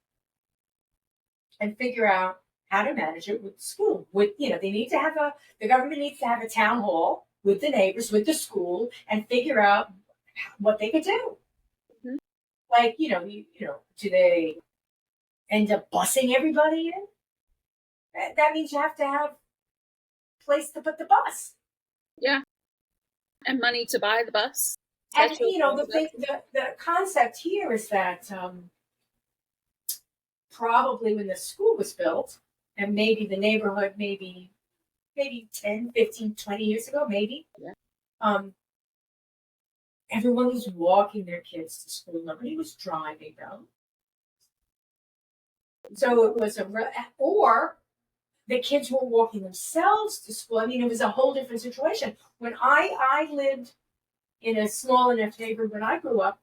and figure out how to manage it with the school. The government needs to have a town hall with the neighbors, with the school, and figure out what they could do. Mm-hmm. Like, do they end up busing everybody in? That means you have to have a place to put the bus. Yeah. And money to buy the bus. And the concept here is that probably when the school was built, and maybe the neighborhood, maybe 10, 15, 20 years ago, maybe, everyone was walking their kids to school. Nobody was driving them. So it was or the kids were walking themselves to school. I mean, it was a whole different situation. When I lived in a small enough neighborhood when I grew up,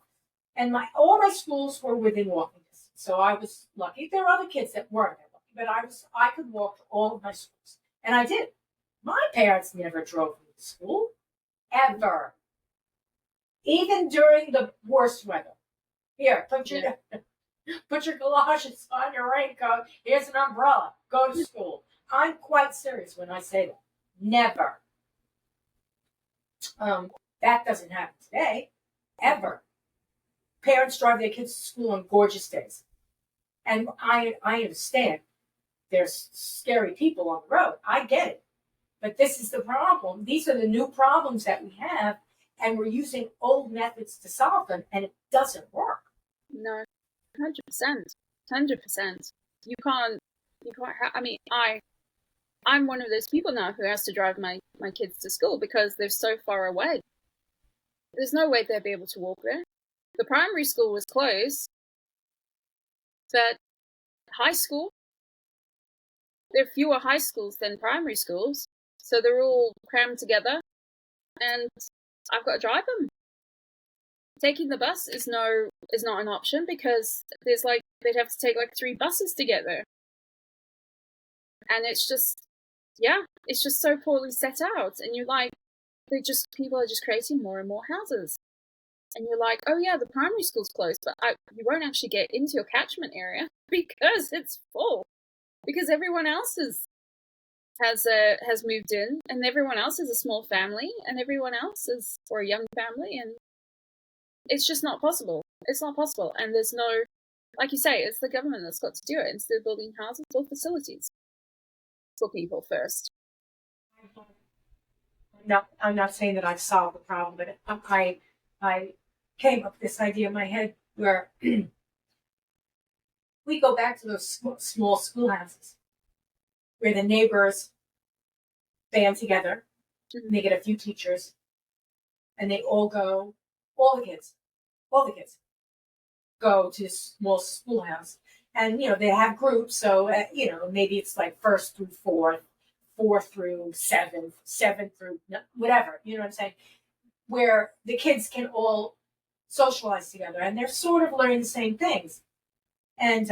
and all my schools were within walking distance. So I was lucky. There were other kids that weren't that lucky, but I could walk to all of my schools. And I did. My parents never drove me to school. Ever. Even during the worst weather. Here, put your galoshes on, your raincoat. Here's an umbrella. Go to school. I'm quite serious when I say that. Never. That doesn't happen today, ever. Parents drive their kids to school on gorgeous days. And I understand there's scary people on the road. I get it. But this is the problem. These are the new problems that we have, and we're using old methods to solve them, and it doesn't work. No, 100%. 100%. You can't I'm one of those people now who has to drive my kids to school because they're so far away. There's no way they'll be able to walk there. The primary school was closed, but high school, there are fewer high schools than primary schools, so they're all crammed together, and I've got to drive them. Taking the bus is not an option because they'd have to take 3 buses to get there, and it's just so poorly set out, and you're like, people are just creating more and more houses. And you're like, oh yeah, the primary school's closed, but you won't actually get into your catchment area because it's full. Because everyone else has moved in, and everyone else is a small family, and everyone else is or a young family, and it's just not possible. It's not possible, and there's no, like you say, it's the government that's got to do it instead of building houses or facilities for people first. No, I'm not saying that I've solved the problem, but I came up with this idea in my head where we go back to those small schoolhouses where the neighbors band together, and they get a few teachers, and they all the kids go to this small schoolhouse. And, they have groups, so, maybe it's first through fourth, 4 through 7, 7 through whatever, you know what I'm saying? Where the kids can all socialize together, and they're sort of learning the same things. And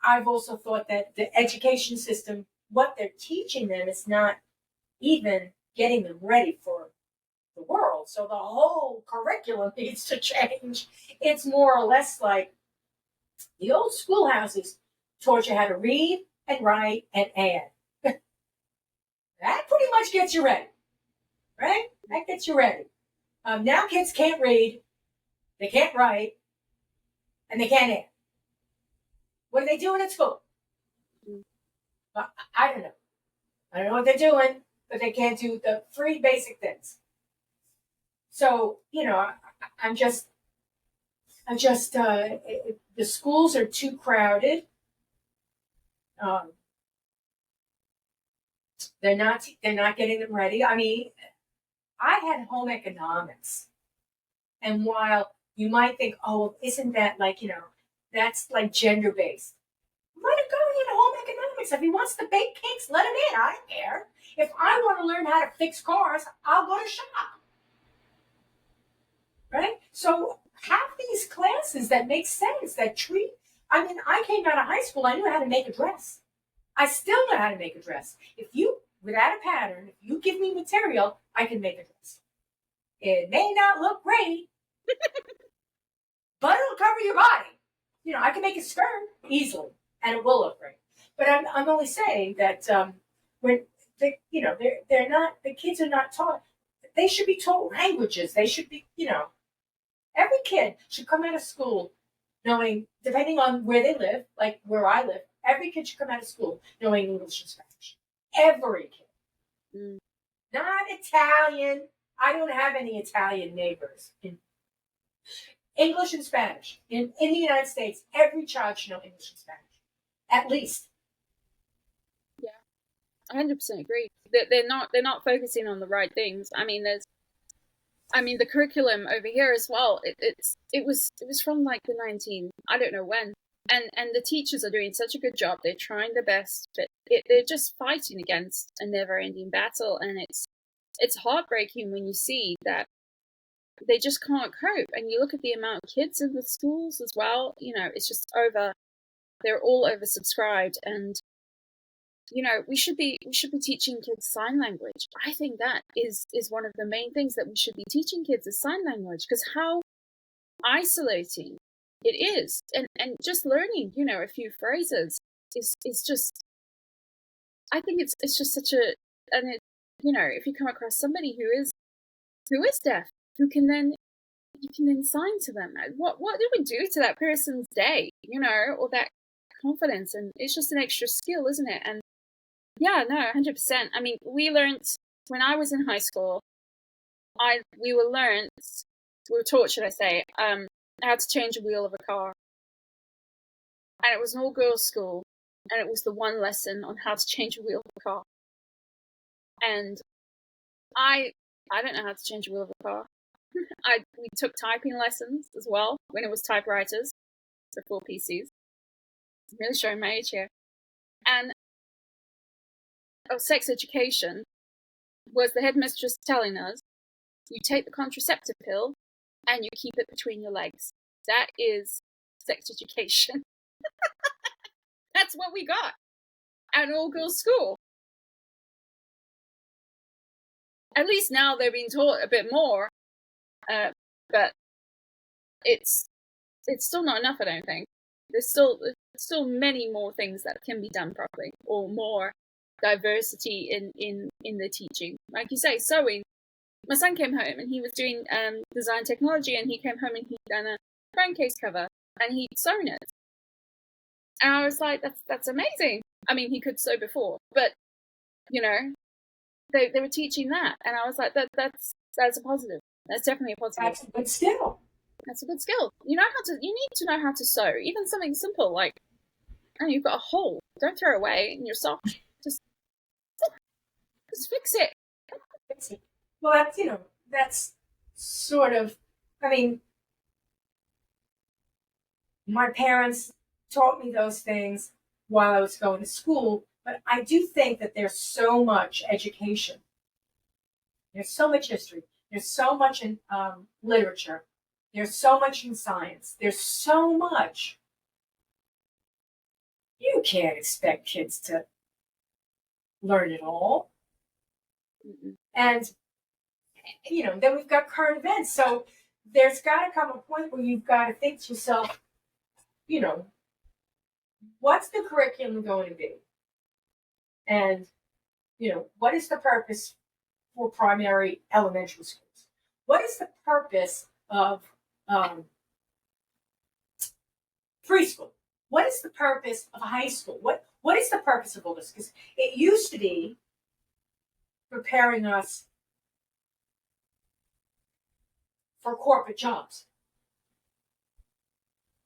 I've also thought that the education system, what they're teaching them is not even getting them ready for the world. So the whole curriculum needs to change. It's more or less like the old schoolhouses taught you how to read and write and add. That pretty much gets you ready, right? That gets you ready. Now kids can't read, they can't write, and they can't add. What are they doing at school? I don't know. I don't know what they're doing, but they can't do the 3 basic things. So, the schools are too crowded. They're not getting them ready. I mean, I had home economics And while you might think, oh, isn't that like, that's like gender based. Let him go into home economics. If he wants to bake cakes, let him in. I don't care. If I want to learn how to fix cars, I'll go to shop. Right? So have these classes that make sense, that treat. I mean, I came out of high school, I knew how to make a dress. I still know how to make a dress. If you, without a pattern, if you give me material, I can make a dress. It may not look great, but it'll cover your body. I can make a skirt easily, and it will look great. But I'm only saying that when they're not, the kids are not taught. They should be taught languages. They should be, every kid should come out of school knowing, depending on where they live, like where I live, every kid should come out of school knowing English and Spanish. Every kid. Mm. Not Italian. I don't have any Italian neighbors. English and Spanish. In the United States, every child should know English and Spanish. At least. Yeah, 100% agree. They're not focusing on the right things. I mean, the curriculum over here as well. It was from like the I don't know when, and the teachers are doing such a good job. They're trying their best, but they're just fighting against a never-ending battle, and it's heartbreaking when you see that they just can't cope. And you look at the amount of kids in the schools as well. It's just over. They're all oversubscribed, and we should be teaching kids sign language. I think that is one of the main things that we should be teaching kids is sign language, because how isolating it is, and just learning a few phrases is just, I think it's just such a, and if you come across somebody who is deaf, you can then sign to them. What do we do to that person's day, or that confidence? And it's just an extra skill, isn't it? And yeah, no, 100%. I mean, we learned when I was in high school. We were taught, should I say, how to change a wheel of a car, and it was an all-girls school, and it was the one lesson on how to change a wheel of a car. And I don't know how to change a wheel of a car. We took typing lessons as well when it was typewriters before PCs. I'm really showing my age here. And sex education was the headmistress telling us, you take the contraceptive pill and you keep it between your legs. That is sex education. That's what we got at an all-girls school. At least now they're being taught a bit more, but it's still not enough, I don't think. There's still many more things that can be done properly, or more diversity in the teaching. Like you say, sewing. My son came home and he was doing design technology, and he came home and he'd done a phone case cover and he'd sewn it. And I was like, that's amazing. I mean, he could sew before, but they were teaching that, and I was like, that's a positive. That's definitely a positive. That's a good skill. That's a good skill. You need to know how to sew, even something simple like, you've got a hole. Don't throw it away in your sock. Just fix it. Well, that's sort of, I mean, my parents taught me those things while I was going to school, but I do think that there's so much education. There's so much history. There's so much in literature. There's so much in science. There's so much. You can't expect kids to learn it all. Mm-mm. And, then we've got current events. So there's got to come a point where you've got to think to yourself, what's the curriculum going to be? And, what is the purpose for primary elementary schools? What is the purpose of preschool? What is the purpose of high school? What is the purpose of all this? Because it used to be preparing us for corporate jobs,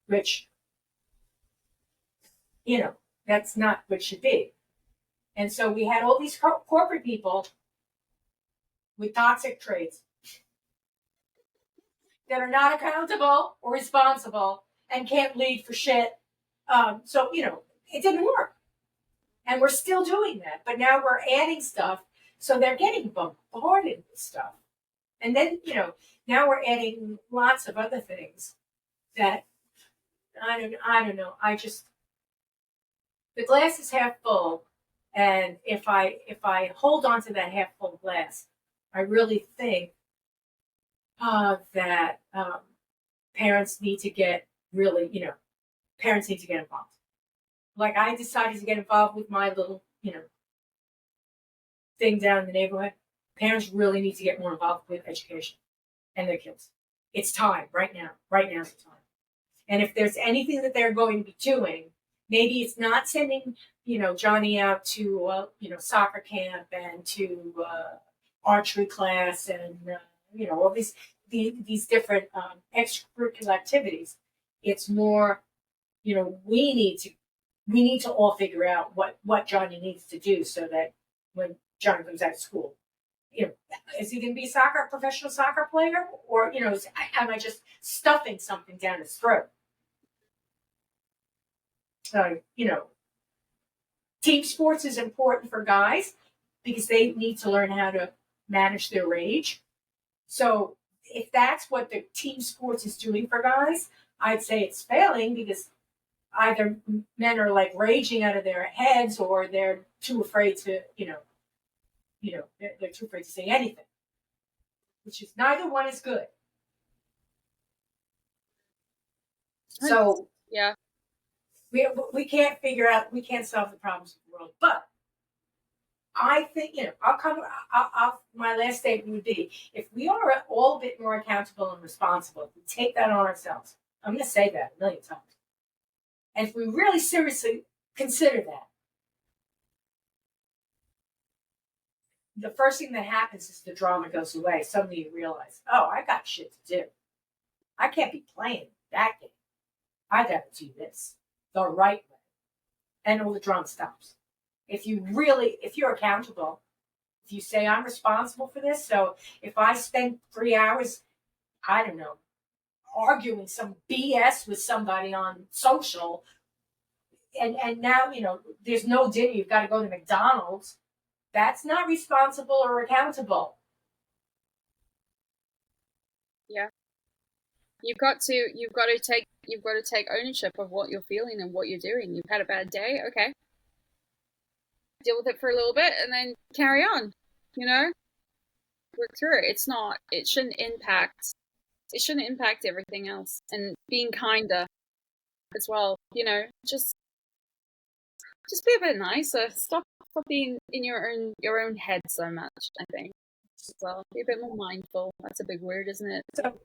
which, that's not what it should be. And so we had all these corporate people with toxic traits that are not accountable or responsible and can't lead for shit. So, it didn't work. And we're still doing that. But now we're adding stuff. So they're getting bombarded with stuff. And then, now we're adding lots of other things that I don't know. The glass is half full. And if I hold on to that half full glass, I really think that parents need to get parents need to get involved. Like I decided to get involved with my little, thing down in the neighborhood. Parents really need to get more involved with education and their kids. It's time right now. Right now's the time. And if there's anything that they're going to be doing, maybe it's not sending, Johnny out to, soccer camp and to archery class and, all these different extracurricular activities. It's more, we need to all figure out what Johnny needs to do so that when Johnny comes out of school, is he going to be a professional soccer player, or am I just stuffing something down his throat? Team sports is important for guys because they need to learn how to manage their rage. So if that's what the team sports is doing for guys, I'd say it's failing because either men are like raging out of their heads or they're too afraid to, they're too afraid to say anything, which is neither one is good. So yeah, we can't we can't solve the problems of the world, but I think, my last statement would be, if we are all a bit more accountable and responsible, if we take that on ourselves, I'm going to say that a million times. And if we really seriously consider that, the first thing that happens is the drama goes away. Suddenly you realize, oh, I got shit to do. I can't be playing that game. I got to do this the right way. And all the drama stops. If you're accountable, if you say I'm responsible for this, so if I spend 3 hours, I don't know, arguing some BS with somebody on social, and now, there's no dinner, you've got to go to McDonald's, that's not responsible or accountable. Yeah. You've got to take ownership of what you're feeling and what you're doing. You've had a bad day, okay. Deal with it for a little bit and then carry on, work through it. It shouldn't impact everything else. And being kinder as well, just be a bit nicer. Stop being in your own head so much, I think. As well. Be a bit more mindful. That's a big word, isn't it? So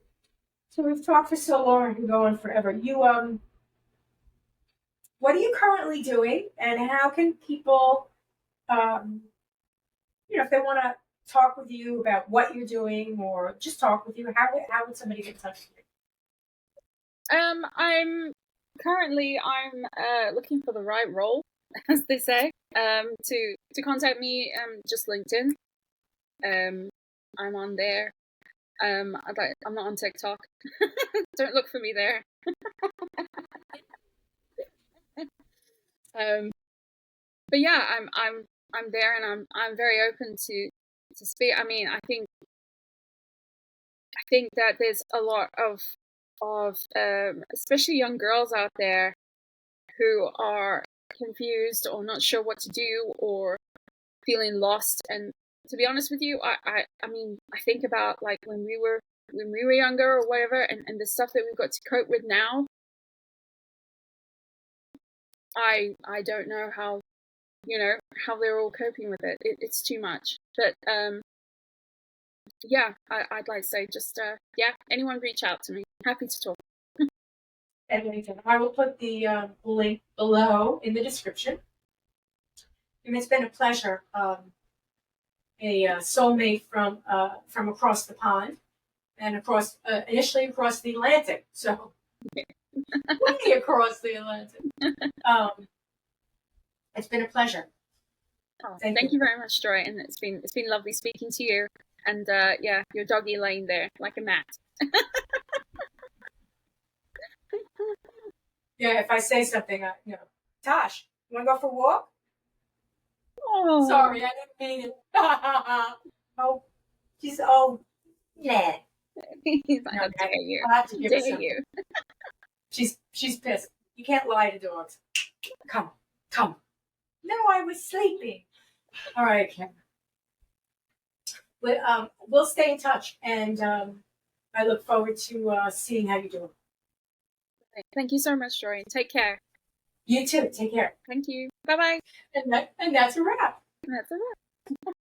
we've talked for so long and going forever. What are you currently doing, and how can people, if they want to talk with you about what you're doing or just talk with you, how would somebody get in touch with you? I'm looking for the right role, as they say. To contact me, just LinkedIn. I'm on there. I'm not on TikTok. Don't look for me there. But yeah, I'm there, and I'm very open to speak. I mean, I think that there's a lot of especially young girls out there who are confused or not sure what to do or feeling lost. And to be honest with you, I mean, I think about like when we were younger or whatever, and the stuff that we've got to cope with now. I don't know how they're all coping with it. It's too much. But yeah, I'd like to say just anyone reach out to me. Happy to talk. And I will put the link below in the description. And it's been a pleasure. A soulmate from across the pond and initially across the Atlantic. So way across the Atlantic. It's been a pleasure. Oh, thank you very much, Joy, and it's been lovely speaking to you. And your doggy laying there like a mat. Yeah, if I say something, Tosh, you want to go for a walk? Oh. Sorry, I didn't mean it. Oh, she's yeah. He's like, No, how dare you? I'll have to How give her dare something. you? She's pissed. You can't lie to dogs. Come. No, I was sleeping. All right, Kim. We'll stay in touch, and I look forward to seeing how you do. Thank you so much, Joy. Take care. You too. Take care. Thank you. Bye-bye. And that's a wrap. That's a wrap.